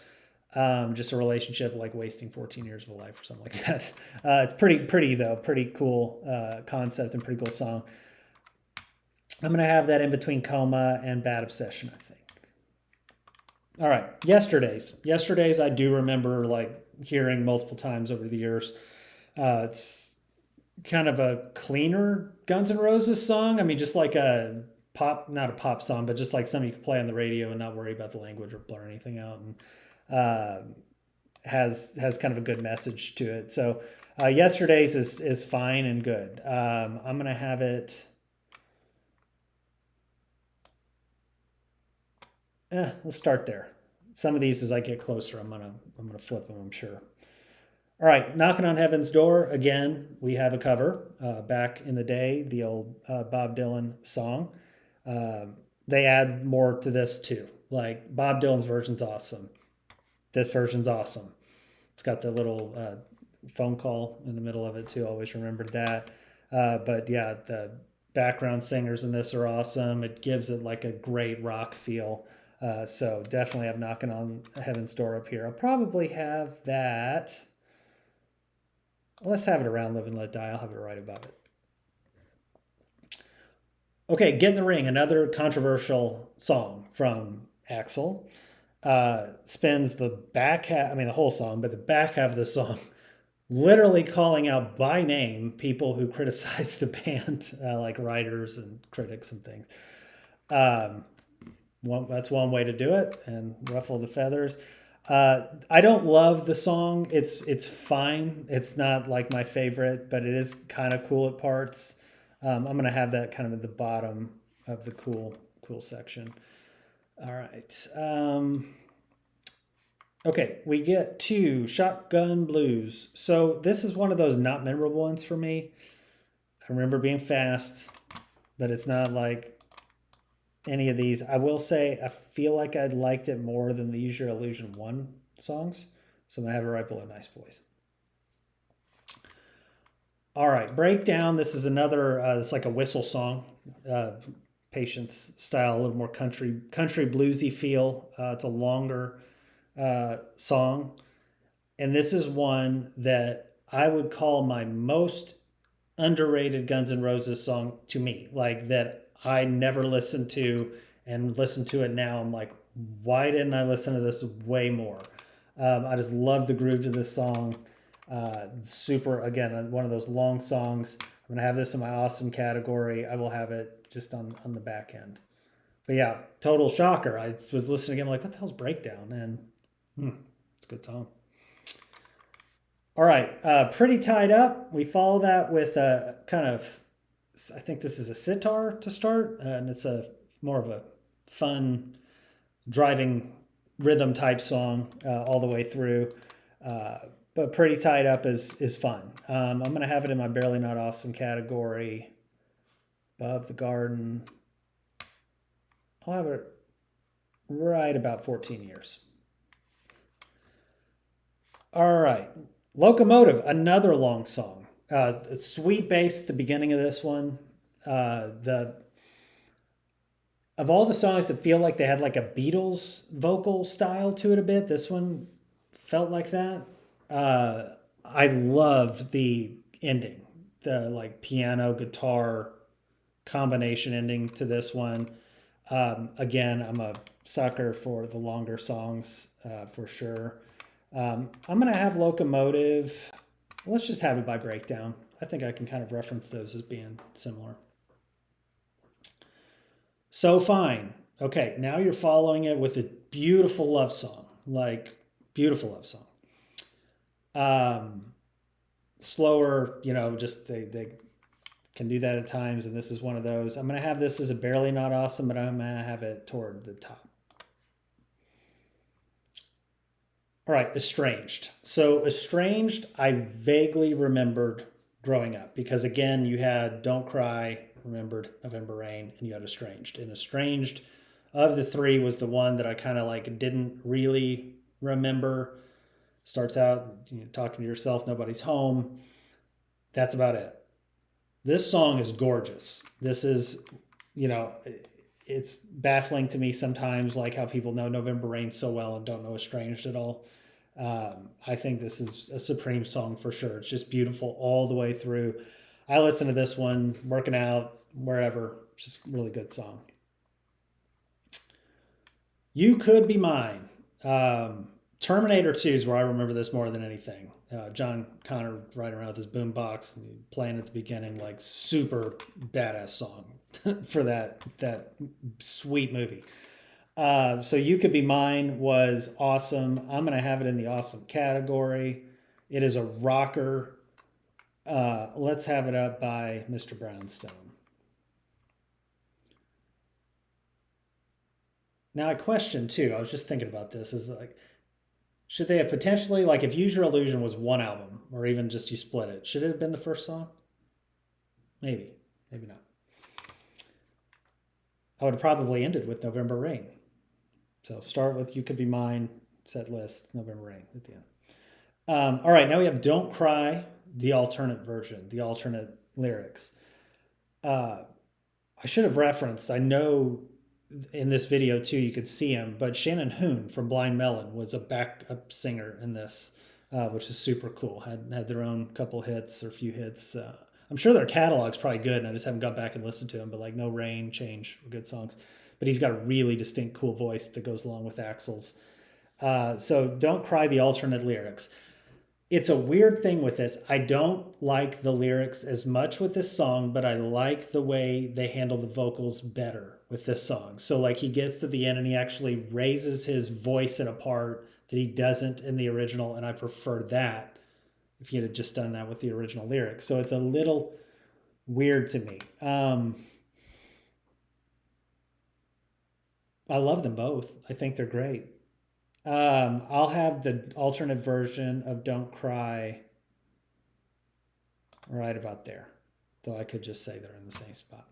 [SPEAKER 1] Just a relationship like wasting 14 years of a life or something like that. It's pretty though, pretty cool concept and pretty cool song. I'm gonna have that in between Coma and Bad Obsession, I think. All right, Yesterdays I do remember like hearing multiple times over the years. It's kind of a cleaner Guns N' Roses song. I mean, just like a pop, not a pop song, but just like something you can play on the radio and not worry about the language or blur anything out. And has kind of a good message to it. So Yesterdays is fine and good. I'm gonna have it. Let's start there. Some of these, as I get closer, I'm gonna flip them, I'm sure. All right, Knocking on Heaven's Door. Again, we have a cover back in the day, the old Bob Dylan song. They add more to this too. Like Bob Dylan's version's awesome. This version's awesome. It's got the little phone call in the middle of it too. Always remembered that. But yeah, the background singers in this are awesome. It gives it like a great rock feel. So definitely have Knocking on Heaven's Door up here. I'll probably have that. Let's have it around Live and Let Die. I'll have it right above it. Okay, Get in the Ring, another controversial song from Axl. Spends the back half, I mean the whole song, but the back half of the song literally calling out by name people who criticize the band, like writers and critics and things. That's one way to do it and ruffle the feathers. I don't love the song. It's fine. It's not like my favorite, but it is kind of cool at parts. I'm gonna have that kind of at the bottom of the cool section. All right. Okay, we get to Shotgun Blues. So this is one of those not memorable ones for me. I remember being fast, but it's not like any of these. I will say I feel like I liked it more than the Use Your Illusion 1 songs. So I'm going to have it right below Nice Boys. All right, Breakdown. This is another, it's like a whistle song. Patience style, a little more country bluesy feel. It's a longer song. And this is one that I would call my most underrated Guns N' Roses song to me. Like that I never listened to, and listen to it now. I'm like, why didn't I listen to this way more? I just love the groove to this song. Super, again, one of those long songs. I'm going to have this in my awesome category. I will have it just on the back end. But yeah, total shocker. I was listening again, like, what the hell's Breakdown? And it's a good song. All right, Pretty Tied Up. We follow that with a kind of, I think this is a sitar to start, and it's a more of a fun driving rhythm type song all the way through. But Pretty Tied Up is fun. I'm going to have it in my Barely Not Awesome category. Above the Garden. I'll have it right about 14 Years. All right. Locomotive, another long song. Sweet bass at the beginning of this one. Of all the songs that feel like they had like a Beatles vocal style to it a bit, this one felt like that. I loved the ending, the like piano guitar combination ending to this one. Again, I'm a sucker for the longer songs for sure. I'm gonna have Locomotive. Let's just have it by breakdown. I think I can kind of reference those as being similar. So fine. Okay, now you're following it with a beautiful love song, like beautiful love song. Um, Slower, just they can do that at times, and this is one of those. I'm gonna have this as a barely not awesome, but I'm gonna have it toward the top. All right, Estranged. So Estranged, I vaguely remembered growing up because again, you had Don't Cry, remembered November Rain, and you had Estranged. And Estranged of the three was the one that I kind of like didn't really remember. Starts out talking to yourself, nobody's home. That's about it. This song is gorgeous. This is, you know, it's baffling to me sometimes, like how people know November Rain so well and don't know Estranged at all. I think this is a supreme song for sure. It's just beautiful all the way through. I listen to this one working out, wherever. Just really good song. You Could Be Mine. Terminator 2 is where I remember this more than anything. John Connor riding around with his boombox and playing at the beginning, like super badass song for that sweet movie. So You Could Be Mine was awesome. I'm gonna have it in the awesome category. It is a rocker. Let's have it up by Mr. Brownstone. Now I question too. I was just thinking about this. Is like, should they have potentially like if Use Your Illusion was one album, or even just you split it? Should it have been the first song? Maybe, maybe not. I would have probably ended with November Rain. So start with You Could Be Mine, set list, November Rain at the end. All right, now we have Don't Cry, the alternate version, the alternate lyrics. I should have referenced, I know in this video too, you could see him, but Shannon Hoon from Blind Melon was a backup singer in this, which is super cool. Had their own couple hits or a few hits. I'm sure their catalog's probably good, and I just haven't gone back and listened to them. But like No Rain, Change were good songs. But he's got a really distinct, cool voice that goes along with Axl's. So Don't Cry, the alternate lyrics. It's a weird thing with this. I don't like the lyrics as much with this song, but I like the way they handle the vocals better with this song. So like he gets to the end and he actually raises his voice in a part that he doesn't in the original, and I prefer that if he had just done that with the original lyrics. So it's a little weird to me. I love them both. I think they're great. I'll have the alternate version of Don't Cry right about there, though I could just say they're in the same spot.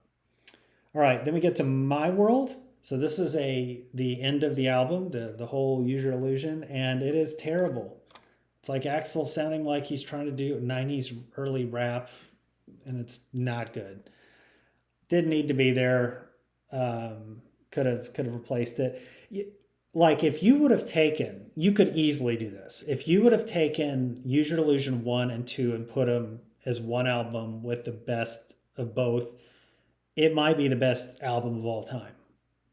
[SPEAKER 1] All right, then we get to My World. So this is the end of the album, the whole Use Your Illusion, and it is terrible. It's like Axl sounding like he's trying to do 90s early rap, and it's not good. Didn't need to be there. Could have replaced it. Like if you would have taken, you could easily do this. If you would have taken Use Your Illusion 1 and 2 and put them as one album with the best of both, it might be the best album of all time.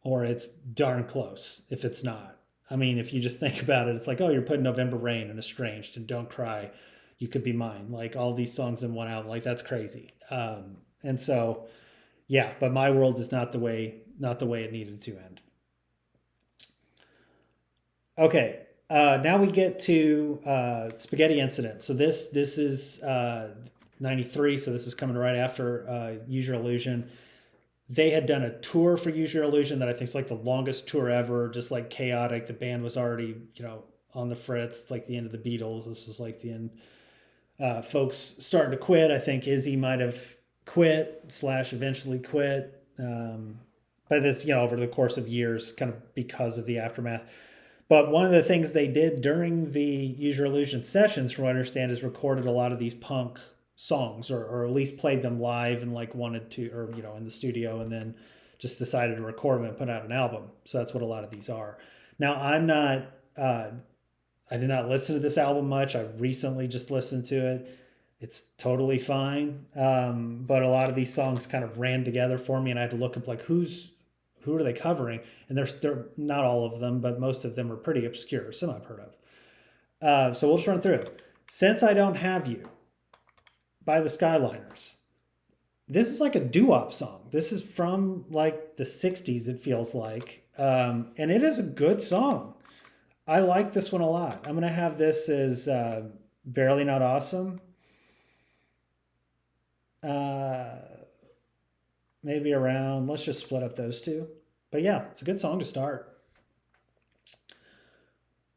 [SPEAKER 1] Or it's darn close if it's not. I mean, if you just think about it, it's like, oh, you're putting November Rain and Estranged and Don't Cry, You Could Be Mine. Like all these songs in one album. Like that's crazy. And so, yeah, but My World is not the way it needed to end. Okay, now we get to Spaghetti Incident. So this is 93, so this is coming right after Use Your Illusion. They had done a tour for Use Your Illusion that I think is like the longest tour ever, just like chaotic. The band was already, on the fritz. It's like the end of the Beatles. This was like the end. Folks starting to quit. I think Izzy might have quit / eventually quit. But this, over the course of years, kind of because of the aftermath. But one of the things they did during the Use Your Illusion sessions, from what I understand, is recorded a lot of these punk songs, or at least played them live and like wanted to, or in the studio, and then just decided to record them and put out an album. So that's what a lot of these are. Now I'm not I did not listen to this album much. I recently just listened to it. It's totally fine. But a lot of these songs kind of ran together for me, and I had to look up like who are they covering? And they're not all of them, but most of them are pretty obscure. Some I've heard of. So we'll just run through it. Since I Don't Have You by the Skyliners. This is like a doo-wop song. This is from like the 60s, it feels like. And it is a good song. I like this one a lot. I'm going to have this as Barely Not Awesome. Maybe around, let's just split up those two. But yeah, it's a good song to start.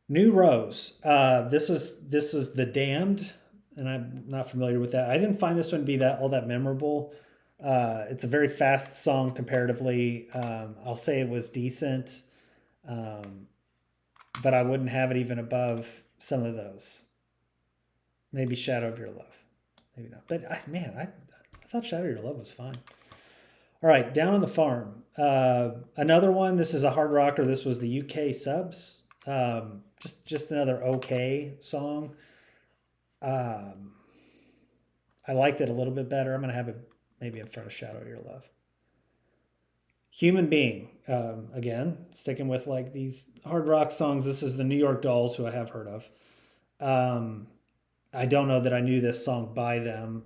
[SPEAKER 1] New Rose. This was The Damned, and I'm not familiar with that. I didn't find this one to be all that memorable. It's a very fast song comparatively. I'll say it was decent, but I wouldn't have it even above some of those. Maybe Shadow of Your Love. Maybe not. But I thought Shadow of Your Love was fine. All right, Down on the Farm. Another one. This is a hard rocker. This was the UK Subs. Just another okay song. I liked it a little bit better. I'm going to have it maybe in front of Shadow of Your Love. Human Being. Again, sticking with like these hard rock songs. This is the New York Dolls, who I have heard of. I don't know that I knew this song by them,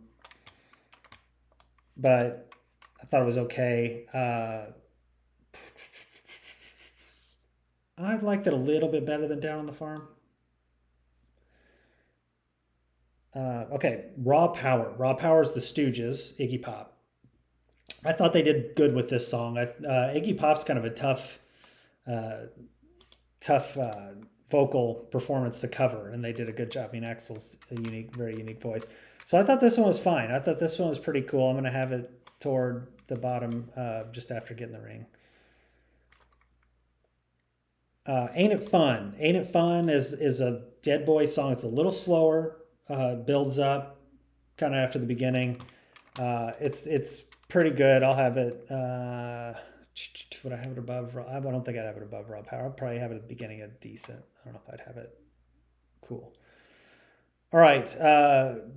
[SPEAKER 1] but I thought it was okay. I liked it a little bit better than Down on the Farm. Okay, Raw Power. Raw Power is the Stooges, Iggy Pop. I thought they did good with this song. Iggy Pop's kind of a tough vocal performance to cover, and they did a good job. I mean, Axl's a very unique voice. So I thought this one was fine. I thought this one was pretty cool. I'm going to have it toward the bottom just after Get in the Ring. Ain't It Fun? Ain't It Fun is a Dead Boy song. It's a little slower, builds up kind of after the beginning. It's pretty good. I'll have it. Would I have it above? I don't think I'd have it above Raw Power. I'd probably have it at the beginning of decent. I don't know if I'd have it cool. All right,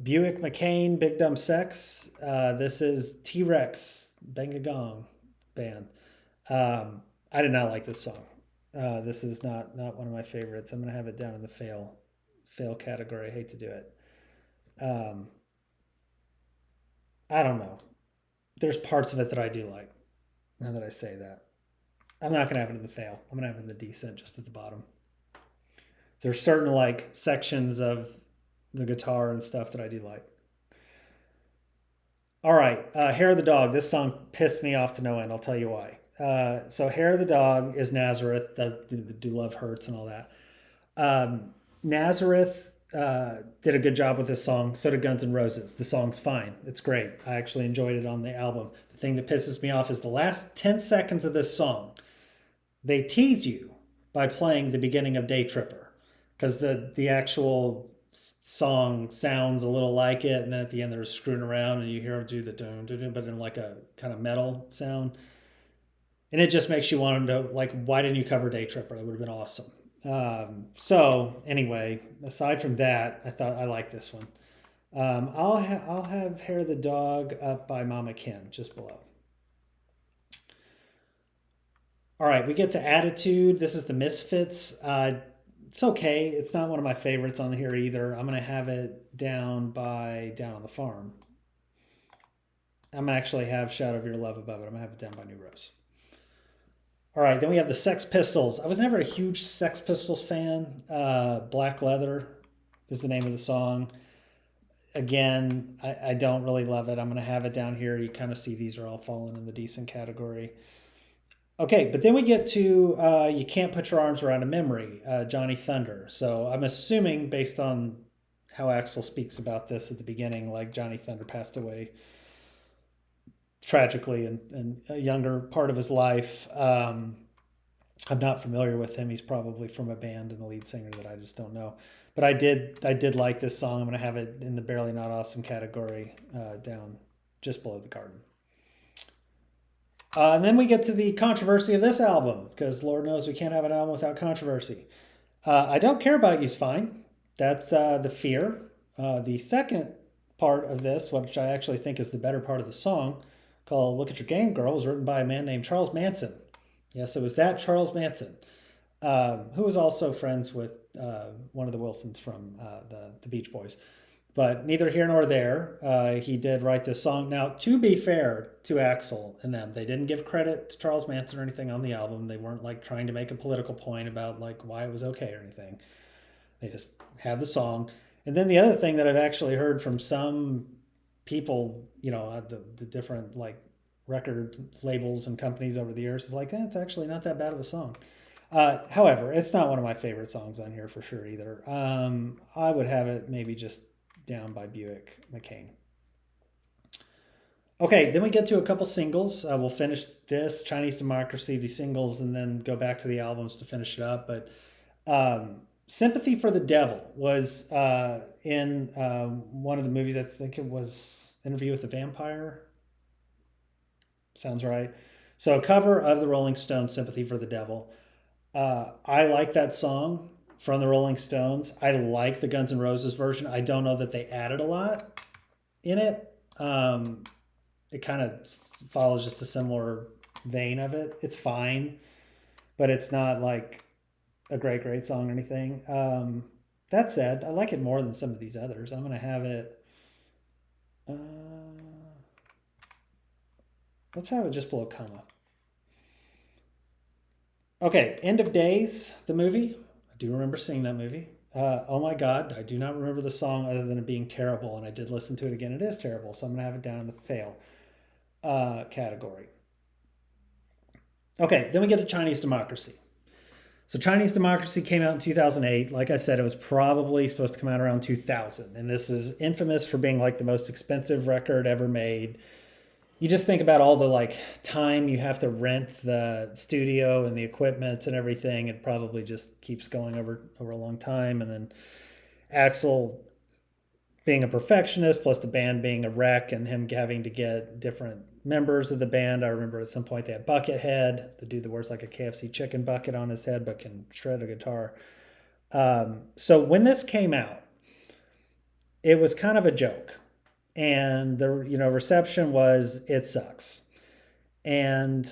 [SPEAKER 1] Buick McCain, Big Dumb Sex. This is T-Rex, Bang a Gong band. I did not like this song. This is not one of my favorites. I'm going to have it down in the fail category. I hate to do it. I don't know. There's parts of it that I do like. Now that I say that, I'm not going to have it in the fail. I'm going to have it in the decent, just at the bottom. There's certain like sections of the guitar and stuff that I do like. All right, Hair of the Dog. This song pissed me off to no end. I'll tell you why. So Hair of the Dog is Nazareth. Do Love Hurts and all that. Nazareth did a good job with this song. So did Guns N' Roses. The song's fine. It's great. I actually enjoyed it on the album. The thing that pisses me off is the last 10 seconds of this song. They tease you by playing the beginning of Day Tripper, because the actual song sounds a little like it, and then at the end they're screwing around and you hear them do the dun, dun, dun, but in like a kind of metal sound. And it just makes you want to, like, why didn't you cover Day Tripper? That would have been awesome. So anyway, aside from that, I thought I liked this one. I'll have Hair of the Dog up by Mama Kin, just below. All right, we get to Attitude. This is the Misfits. It's okay. It's not one of my favorites on here either. I'm going to have it down by Down on the Farm. I'm going to actually have Shadow of Your Love above it. I'm going to have it down by New Rose. All right, then we have the Sex Pistols. I was never a huge Sex Pistols fan. Black Leather is the name of the song. Again, I don't really love it. I'm going to have it down here. You kind of see these are all falling in the decent category. Okay, but then we get to You Can't Put Your Arms Around a Memory, Johnny Thunder. So I'm assuming, based on how Axl speaks about this at the beginning, like Johnny Thunder passed away tragically in a younger part of his life. I'm not familiar with him. He's probably from a band and a lead singer that I just don't know. But I did like this song. I'm going to have it in the Barely Not Awesome category, down just below The Garden. And then we get to the controversy of this album, because Lord knows we can't have an album without controversy. I Don't Care About You's fine. That's The Fear. The second part of this, which I actually think is the better part of the song, called Look at Your Game Girl, was written by a man named Charles Manson. Yes, it was that Charles Manson, who was also friends with one of the Wilsons from the Beach Boys. But neither here nor there. He did write this song. Now, to be fair to Axl and them, they didn't give credit to Charles Manson or anything on the album. They weren't like trying to make a political point about like why it was okay or anything. They just had the song. And then the other thing that I've actually heard from some people, at the different like record labels and companies over the years is like, it's actually not that bad of a song. However, it's not one of my favorite songs on here for sure either. I would have it maybe just down by Buick McCain. Okay, then we get to a couple singles. We'll finish this Chinese Democracy, the singles, and then go back to the albums to finish it up. But Sympathy for the Devil was in one of the movies. I think it was Interview with the Vampire. Sounds right. So a cover of the Rolling Stones, Sympathy for the Devil. I like that song from the Rolling Stones. I like the Guns N' Roses version. I don't know that they added a lot in it. It kind of follows just a similar vein of it. It's fine, but it's not like a great song or anything. That said, I like it more than some of these others. I'm going to have it. Let's have it just below comma. Okay, End of Days, the movie. I do remember seeing that movie. Oh my God, I do not remember the song other than it being terrible, and I did listen to it again. It is terrible, so I'm going to have it down in the fail category. Okay, then we get to Chinese Democracy. So Chinese Democracy came out in 2008. Like I said, it was probably supposed to come out around 2000, and this is infamous for being like the most expensive record ever made. You just think about all the like time you have to rent the studio and the equipment and everything. It probably just keeps going over a long time. And then Axl being a perfectionist, plus the band being a wreck, and him having to get different members of the band. I remember at some point they had Buckethead, the dude that wears like a KFC chicken bucket on his head but can shred a guitar. So when this came out, it was kind of a joke. And the reception was, it sucks. And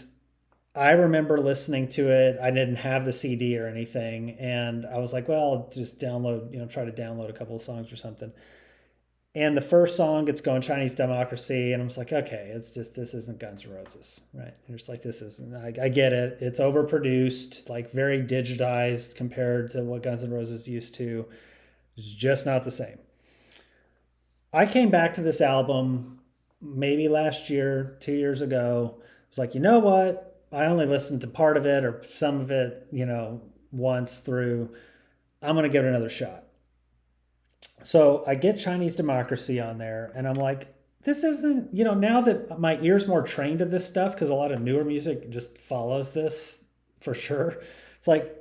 [SPEAKER 1] I remember listening to it. I didn't have the CD or anything, and I was like, well, I'll just download, try to download a couple of songs or something. And the first song, it's going Chinese Democracy, and I was like, okay, it's just, this isn't Guns N' Roses, right? And it's like, this isn't. I get it. It's overproduced, like very digitized compared to what Guns N' Roses used to. It's just not the same. I came back to this album maybe last year, 2 years ago. I was like, you know what? I only listened to part of it or some of it, once through. I'm going to give it another shot. So I get Chinese Democracy on there, and I'm like, this isn't, now that my ear's more trained to this stuff, because a lot of newer music just follows this for sure. It's like,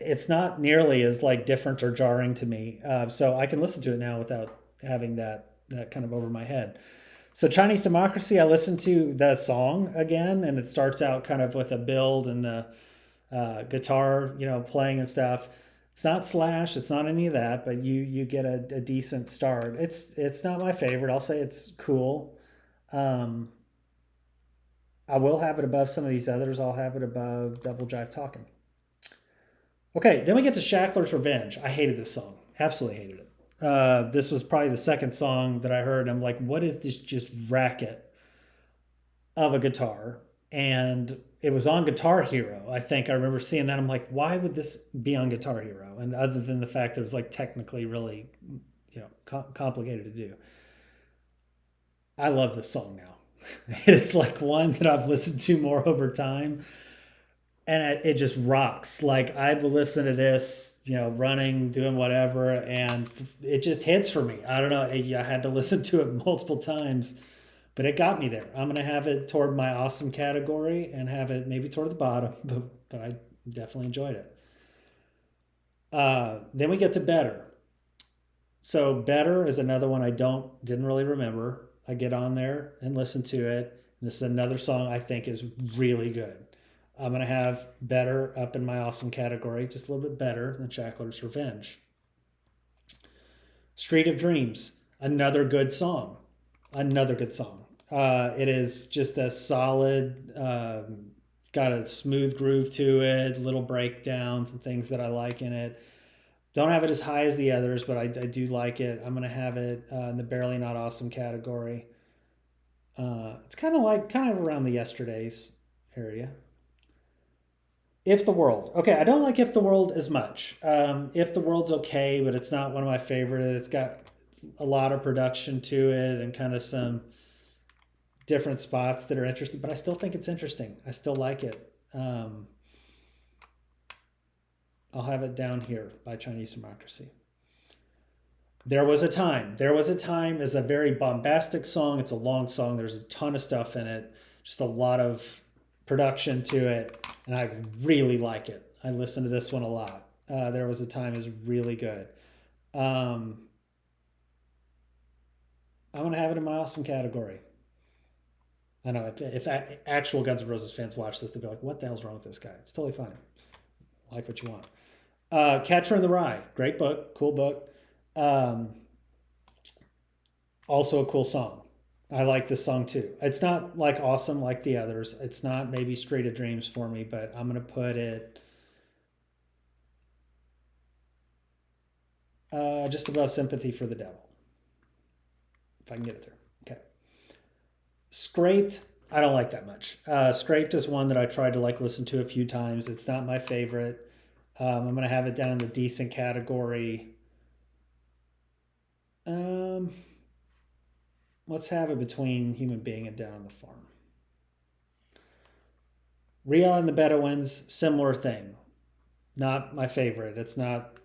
[SPEAKER 1] it's not nearly as like different or jarring to me. So I can listen to it now without having that kind of over my head. So Chinese Democracy, I listened to the song again, and it starts out kind of with a build and the guitar, playing and stuff. It's not Slash, it's not any of that, but you get a decent start. It's not my favorite. I'll say it's cool. I will have it above some of these others. I'll have it above Double Jive Talking. Okay, then we get to Shackler's Revenge. I hated this song. Absolutely hated it. This was probably the second song that I heard. I'm like, what is this just racket of a guitar? And it was on Guitar Hero. I think I remember seeing that. I'm like, why would this be on Guitar Hero? And other than the fact that it was like technically really, complicated to do. I love this song now. It is like one that I've listened to more over time. And it just rocks. Like I've listened to this, running, doing whatever, and it just hits for me. I don't know. I had to listen to it multiple times, but it got me there. I'm going to have it toward my awesome category and have it maybe toward the bottom, but I definitely enjoyed it. Then we get to Better. So Better is another one I didn't really remember. I get on there and listen to it. And this is another song I think is really good. I'm going to have better up in my awesome category, just a little bit better than Shackler's Revenge. Street of Dreams, another good song. Another good song. It is just a solid, got a smooth groove to it, little breakdowns and things that I like in it. Don't have it as high as the others, but I do like it. I'm going to have it in the Barely Not Awesome category. It's kind of around the Yesterdays area. If the World. Okay, I don't like If the World as much. If the World's okay, but it's not one of my favorite. It's got a lot of production to it and kind of some different spots that are interesting, but I still think it's interesting. I still like it. I'll have it down here by Chinese Democracy. There Was a Time. There Was a Time is a very bombastic song. It's a long song. There's a ton of stuff in it. Just a lot of production to it, and I really like it. I listen to this one a lot. There Was a Time is really good. I'm going to have it in my awesome category. I know if actual Guns N' Roses fans watch this, they'll be like, what the hell's wrong with this guy? It's totally fine. Like what you want. Catcher in the Rye. Great book. Cool book. Also a cool song. I like this song too. It's not like awesome like the others. It's not maybe Street of Dreams for me, but I'm going to put it just above Sympathy for the Devil. If I can get it there. Okay. Scraped, I don't like that much. Scraped is one that I tried to like listen to a few times. It's not my favorite. I'm going to have it down in the decent category. Let's have it between Human Being and Down on the Farm. Rio and the Bedouins, similar thing. Not my favorite. It's not.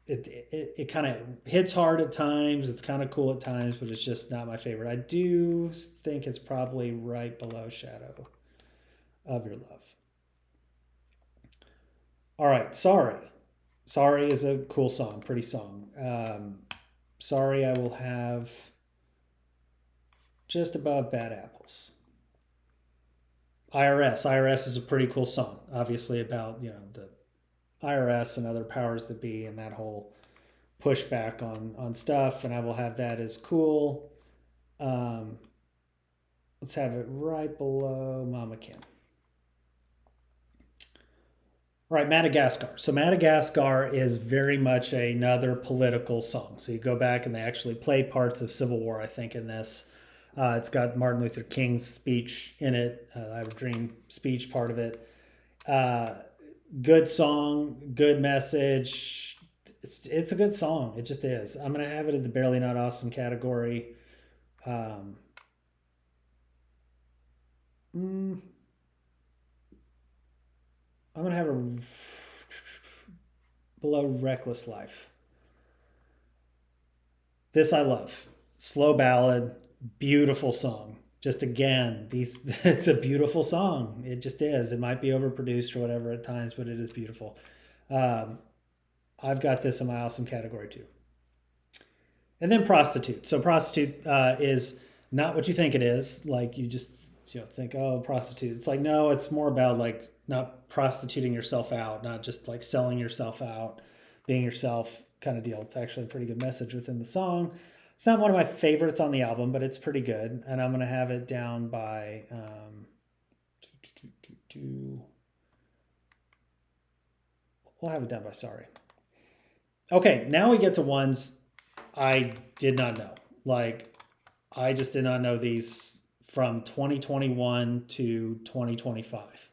[SPEAKER 1] It kind of hits hard at times. It's kind of cool at times, but it's just not my favorite. I do think it's probably right below Shadow of Your Love. All right, Sorry. Sorry is a cool song, pretty song. Sorry, I will have just above Bad Apples. IRS is a pretty cool song, obviously about, the IRS and other powers that be and that whole pushback on stuff, and I will have that as cool. Let's have it right below Mama Kim. All right, Madagascar. So Madagascar is very much another political song. So you go back and they actually play parts of Civil War, I think, in this. It's got Martin Luther King's speech in it. I Have a Dream speech part of it. Good song, good message. It's a good song. It just is. I'm going to have it in the Barely Not Awesome category. I'm going to have a below Reckless Life. This I love. Slow ballad, beautiful song. Just again, it's a beautiful song. It just is. It might be overproduced or whatever at times, but it is beautiful. I've got this in my awesome category too. And then Prostitute. So Prostitute is not what you think it is. Like you just think, oh, prostitute. It's like, no, it's more about like not prostituting yourself out, not just like selling yourself out, being yourself kind of deal. It's actually a pretty good message within the song. It's not one of my favorites on the album, but it's pretty good. And I'm going to have it down by we'll have it down by Sorry. Okay, now we get to ones I did not know. Like, I just did not know these from 2021 to 2025.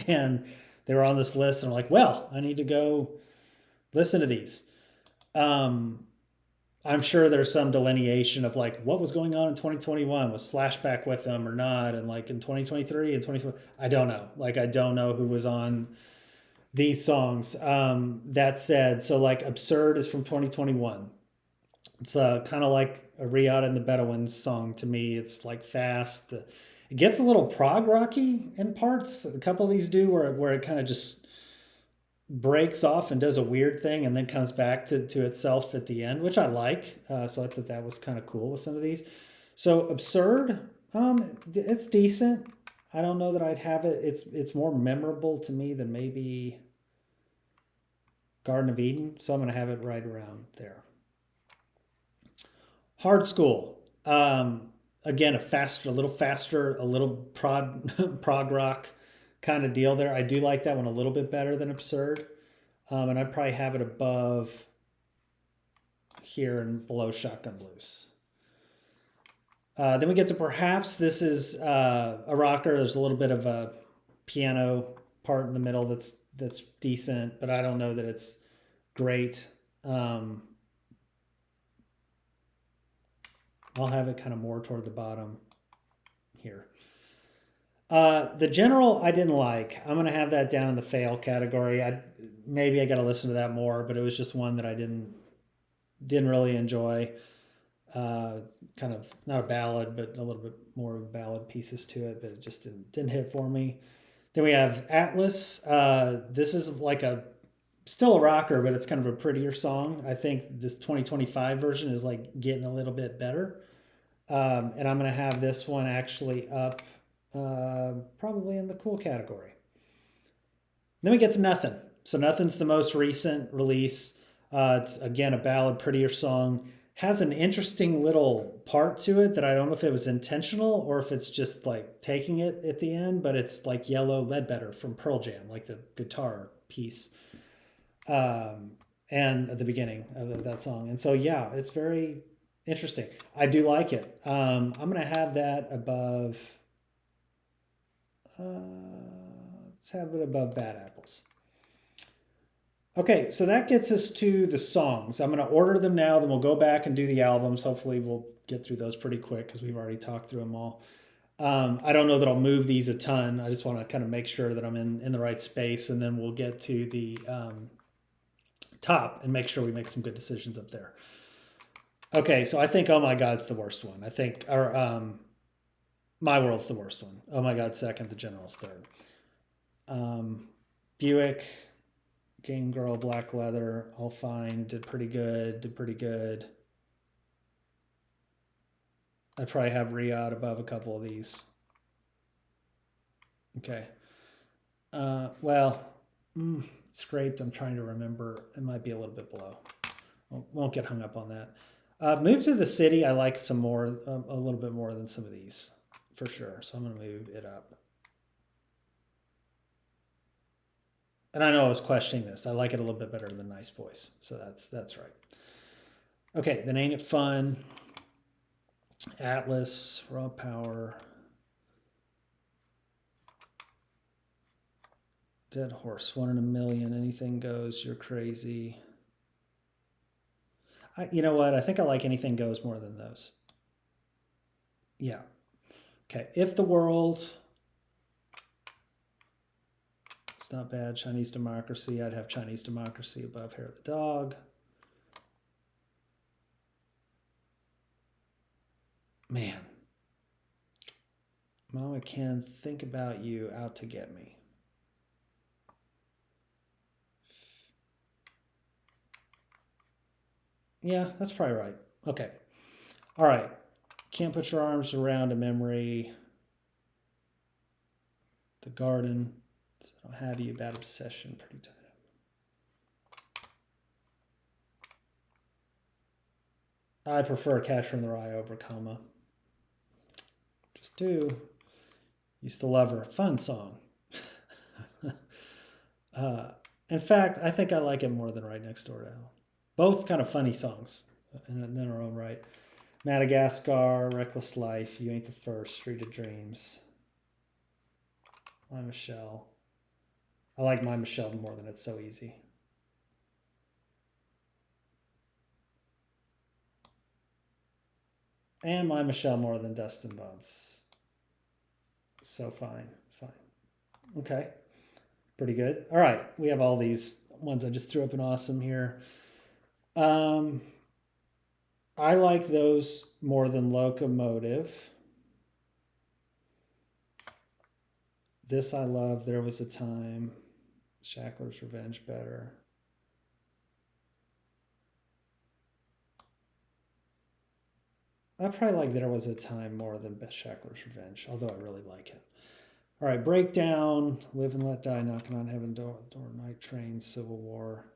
[SPEAKER 1] And they were on this list, and I'm like, well, I need to go listen to these. I'm sure there's some delineation of like what was going on in 2021. Was Slash back with them or not? And like in 2023 and 2020, I don't know. Like, I don't know who was on these songs. That said, so like Absurd is from 2021. It's kind of like a Riyadh and the Bedouins song to me. It's like fast. It gets a little prog rocky in parts. A couple of these do where it kind of just breaks off and does a weird thing and then comes back to itself at the end, which I like. So I thought that was kind of cool with some of these. So Absurd, it's decent. I don't know that I'd have it. It's more memorable to me than maybe Garden of Eden, so I'm going to have it right around there. Hard School. Again, a little faster, a little prog rock kind of deal there. I do like that one a little bit better than Absurd, and I'd probably have it above here and below Shotgun Blues. Then we get to Perhaps. This is a rocker. There's a little bit of a piano part in the middle that's decent, but I don't know that it's great. I'll have it kind of more toward the bottom here. The General I didn't like. I'm gonna have that down in the fail category. Maybe I got to listen to that more, but it was just one that I didn't really enjoy. Kind of not a ballad, but a little bit more ballad pieces to it, but it just didn't hit for me. Then we have Atlas. This is like still a rocker, but it's kind of a prettier song. I think this 2025 version is like getting a little bit better. And I'm going to have this one actually up probably in the cool category. Then we get to Nothing. So Nothing's the most recent release. It's, again, a ballad, prettier song. Has an interesting little part to it that I don't know if it was intentional or if it's just like taking it at the end, but it's like Yellow Ledbetter from Pearl Jam, like the guitar piece. And at the beginning of that song. And so, yeah, it's very interesting. I do like it. I'm going to have that above, let's have it above Bad Apples. Okay, so that gets us to the songs. I'm going to order them now, then we'll go back and do the albums. Hopefully we'll get through those pretty quick because we've already talked through them all. I don't know that I'll move these a ton. I just want to kind of make sure that I'm in the right space, and then we'll get to the top and make sure we make some good decisions up there. Okay, so I think Oh My God's the worst one. I think, My World's the worst one. Oh My God second, The General's third. Buick, Game Girl, Black Leather, all fine, did pretty good. I'd probably have Riyadh above a couple of these. Okay. Scraped, I'm trying to remember. It might be a little bit below. Won't get hung up on that. Move to the City, I like some more, a little bit more than some of these, for sure. So I'm going to move it up. And I know I was questioning this. I like it a little bit better than Nice Boys. So that's right. Okay, then Ain't It Fun? Atlas, Raw Power. Dead Horse, 1 in a Million, Anything Goes, You're Crazy. You know what? I think I like Anything Goes more than those. Yeah. Okay, If the World. It's not bad. Chinese Democracy. I'd have Chinese Democracy above Hair of the Dog. Man. Mama Can, Think About You, Out to Get Me. Yeah, that's probably right. Okay. All right. Can't Put Your Arms Around a Memory. The Garden. So I'll have You, Bad Obsession, pretty tight. I prefer Catcher in the Rye over Coma. Just do. Used to Love Her. Fun song. In fact, I think I like it more than Right Next Door to Hell. Both kind of funny songs in their own right. Madagascar, Reckless Life, You Ain't the First, Street of Dreams. My Michelle. I like My Michelle more than It's So Easy. And My Michelle more than Dust and Bumps. So fine. Okay. Pretty good. All right. We have all these ones I just threw up in awesome here. I like those more than Locomotive. This I love. There Was a Time. Shackler's Revenge better. I probably like There Was a Time more than Shackler's Revenge, although I really like it. All right, Breakdown, Live and Let Die, Knocking on Heaven Door, Night Train, Civil War.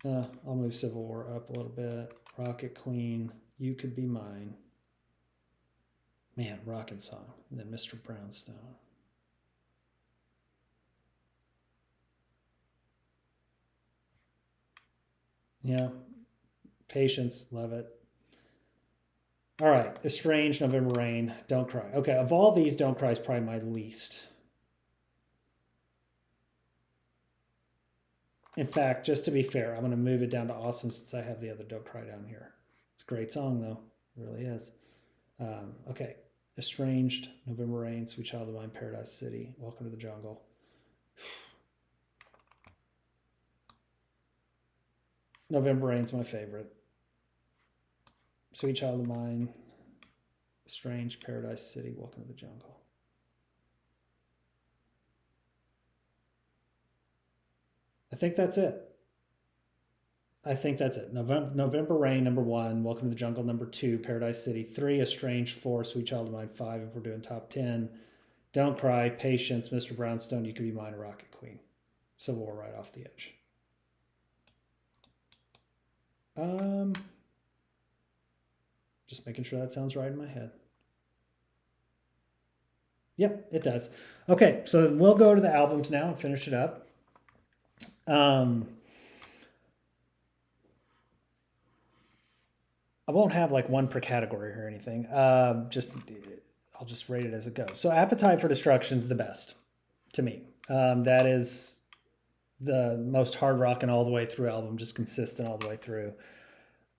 [SPEAKER 1] I'll move Civil War up a little bit. Rocket Queen, You Could Be Mine. Man, Rockin' Song. And then Mr. Brownstone. Yeah. Patience, love it. All right, Estranged, November Rain, Don't Cry. Okay, of all these, Don't Cry is probably my least. In fact, just to be fair, I'm going to move it down to Awesome since I have the other Don't Cry down here. It's a great song, though. It really is. Okay, Estranged, November Rain, Sweet Child of Mine, Paradise City, Welcome to the Jungle. November Rain's my favorite. Sweet Child of Mine, Estranged, Paradise City, Welcome to the Jungle. I think that's it. November Rain, number 1. Welcome to the Jungle, number 2. Paradise City, 3. Estranged, 4. Sweet Child of Mine, 5. If we're doing top 10. Don't Cry, Patience, Mr. Brownstone, You Could Be Mine, Rocket Queen. Civil War right off the edge. Just making sure that sounds right in my head. Yep, it does. Okay, so we'll go to the albums now and finish it up. I won't have like one per category or anything. I'll just rate it as it goes. So Appetite for Destruction is the best to me. That is the most hard rocking all the way through album, just consistent all the way through.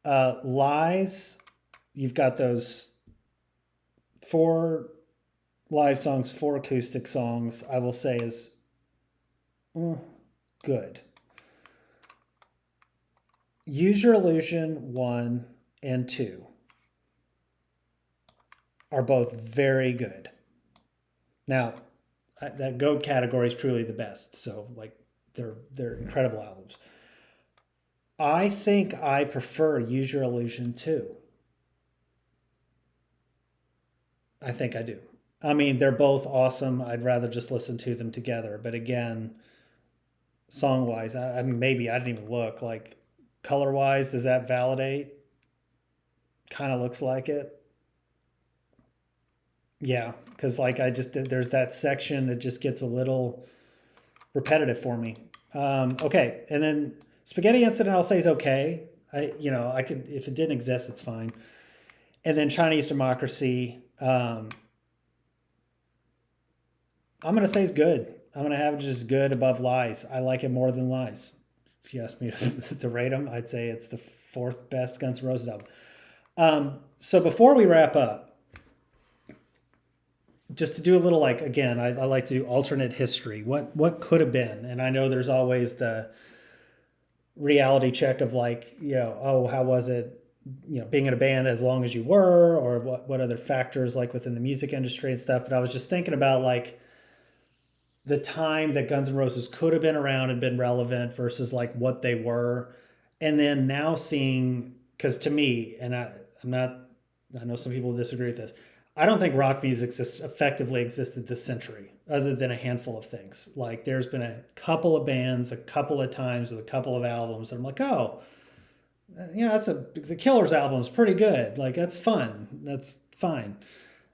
[SPEAKER 1] Lies, you've got those 4 live songs, 4 acoustic songs, I will say is good. Use Your Illusion 1 and 2 are both very good. Now, that GOAT category is truly the best. So like they're incredible albums. I think I prefer Use Your Illusion 2. I think I do. I mean, they're both awesome. I'd rather just listen to them together. But again, song wise, I mean, maybe I didn't even look. Like color wise, does that validate? Kind of looks like it. Yeah, because like there's that section that just gets a little repetitive for me. Okay, and then Spaghetti Incident I'll say is okay. I could, if it didn't exist, it's fine. And then Chinese Democracy, I'm gonna say is good. I'm gonna have it just good above Lies. I like it more than Lies. If you ask me to rate them, I'd say it's the 4th best Guns N' Roses album. So before we wrap up, just to do a little like again, I like to do alternate history. What could have been, and I know there's always the reality check of like, oh, how was it, being in a band as long as you were, or what other factors like within the music industry and stuff. But I was just thinking about like the time that Guns N' Roses could have been around and been relevant versus like what they were, and then now seeing, because to me, and I know some people disagree with this. I don't think rock music effectively existed this century, other than a handful of things. Like there's been a couple of bands, a couple of times with a couple of albums, and I'm like, oh, the Killers album is pretty good. Like that's fun, that's fine,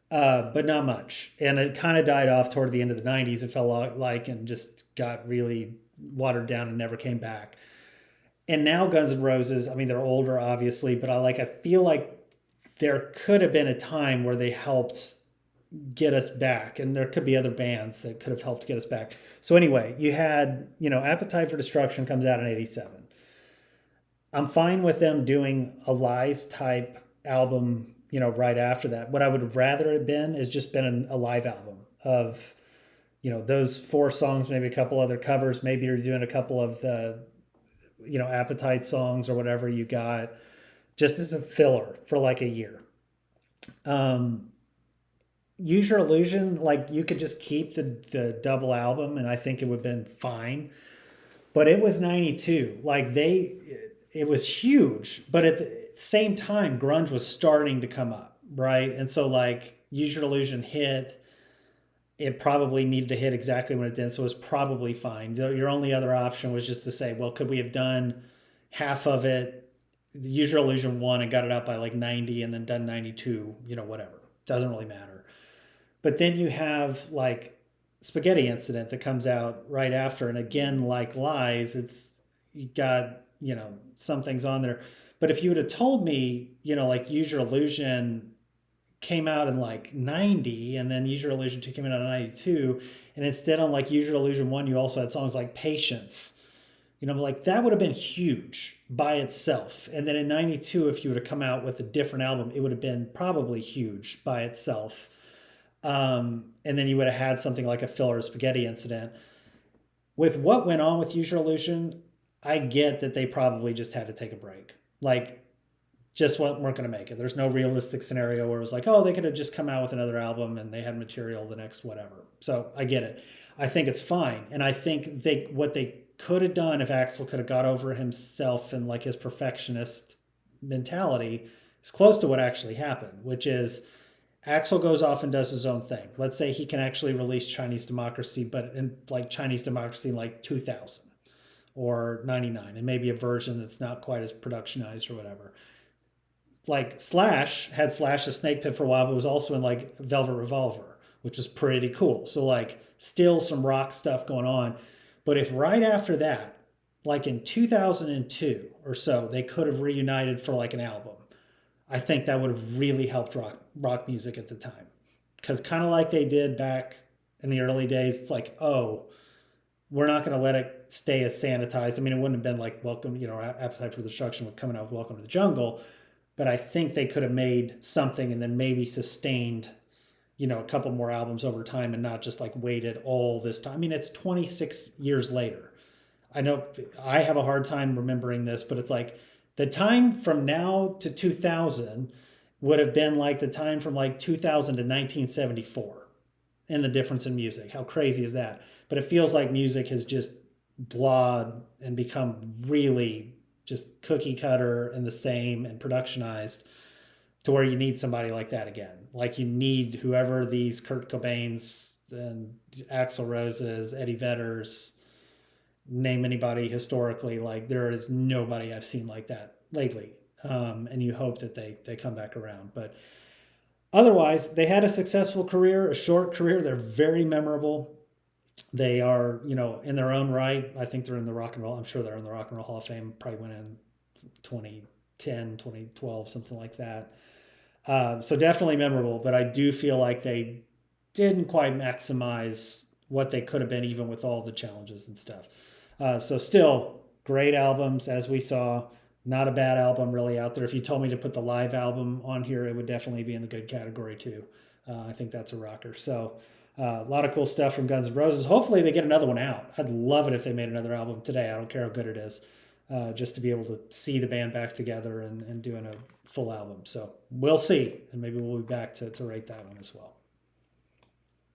[SPEAKER 1] but not much. And it kind of died off toward the end of the '90s. It felt like and just got really watered down and never came back. And now Guns N' Roses, I mean, they're older, obviously, but I feel like there could have been a time where they helped get us back, and there could be other bands that could have helped get us back. So anyway, you had, Appetite for Destruction comes out in '87. I'm fine with them doing a Lies type album, right after that. What I would have rather it been is just been a live album of, those 4 songs, maybe a couple other covers. Maybe you're doing a couple of the, Appetite songs or whatever you got, just as a filler for like a year. Use Your Illusion, like you could just keep the double album and I think it would have been fine. But it was 92. Like it was huge, but at the same time, grunge was starting to come up. right? And so like Use Your Illusion hit, it probably needed to hit exactly when it did, so it was probably fine. Your only other option was just to say, well, could we have done half of it? Use Your Illusion won and got it out by like 90 and then done 92, whatever. Doesn't really matter. But then you have like Spaghetti Incident that comes out right after. And again, like Lies, it's you got, some things on there. But if you would have told me, like Use Your Illusion came out in like 90 and then Use Your Illusion 2 came out in 92, and instead on like Use Your Illusion 1 you also had songs like Patience, like that would have been huge by itself. And then in 92, if you would have come out with a different album, it would have been probably huge by itself. And then you would have had something like a filler Spaghetti Incident. With what went on with Use Your Illusion, I get that they probably just had to take a break. Like, just weren't going to make it. There's no realistic scenario where it was like, oh, they could have just come out with another album and they had material the next whatever. So I get it. I think it's fine. And I think what they could have done if Axl could have got over himself and like his perfectionist mentality is close to what actually happened, which is Axl goes off and does his own thing. Let's say he can actually release Chinese Democracy, but in like Chinese Democracy in like 2000 or 99, and maybe a version that's not quite as productionized or whatever. Like Slash had Slash the Snake Pit for a while, but was also in like Velvet Revolver, which is pretty cool. So like still some rock stuff going on. But if right after that, like in 2002 or so, they could have reunited for like an album, I think that would have really helped rock music at the time. Because kind of like they did back in the early days, it's like, oh, we're not going to let it stay as sanitized. I mean, it wouldn't have been like Welcome, Appetite for Destruction coming out with Welcome to the Jungle. But I think they could have made something and then maybe sustained, a couple more albums over time and not just like waited all this time. I mean, it's 26 years later. I know I have a hard time remembering this, but it's like the time from now to 2000 would have been like the time from like 2000 to 1974 and the difference in music. How crazy is that? But it feels like music has just blawed and become really just cookie cutter and the same and productionized to where you need somebody like that again. Like you need whoever these Kurt Cobains and Axl Roses, Eddie Vedders, name anybody historically. Like there is nobody I've seen like that lately. And you hope that they come back around. But otherwise, they had a successful career, a short career. They're very memorable. They are, in their own right. I think they're in the Rock and Roll. I'm sure they're in the Rock and Roll Hall of Fame. Probably went in 2010, 2012, something like that. So definitely memorable. But I do feel like they didn't quite maximize what they could have been, even with all the challenges and stuff. So still great albums, as we saw. Not a bad album really out there. If you told me to put the live album on here, it would definitely be in the good category too. I think that's a rocker. So a lot of cool stuff from Guns N' Roses. Hopefully they get another one out. I'd love it if they made another album today. I don't care how good it is. Just to be able to see the band back together and doing a full album. So we'll see. And maybe we'll be back to rate that one as well.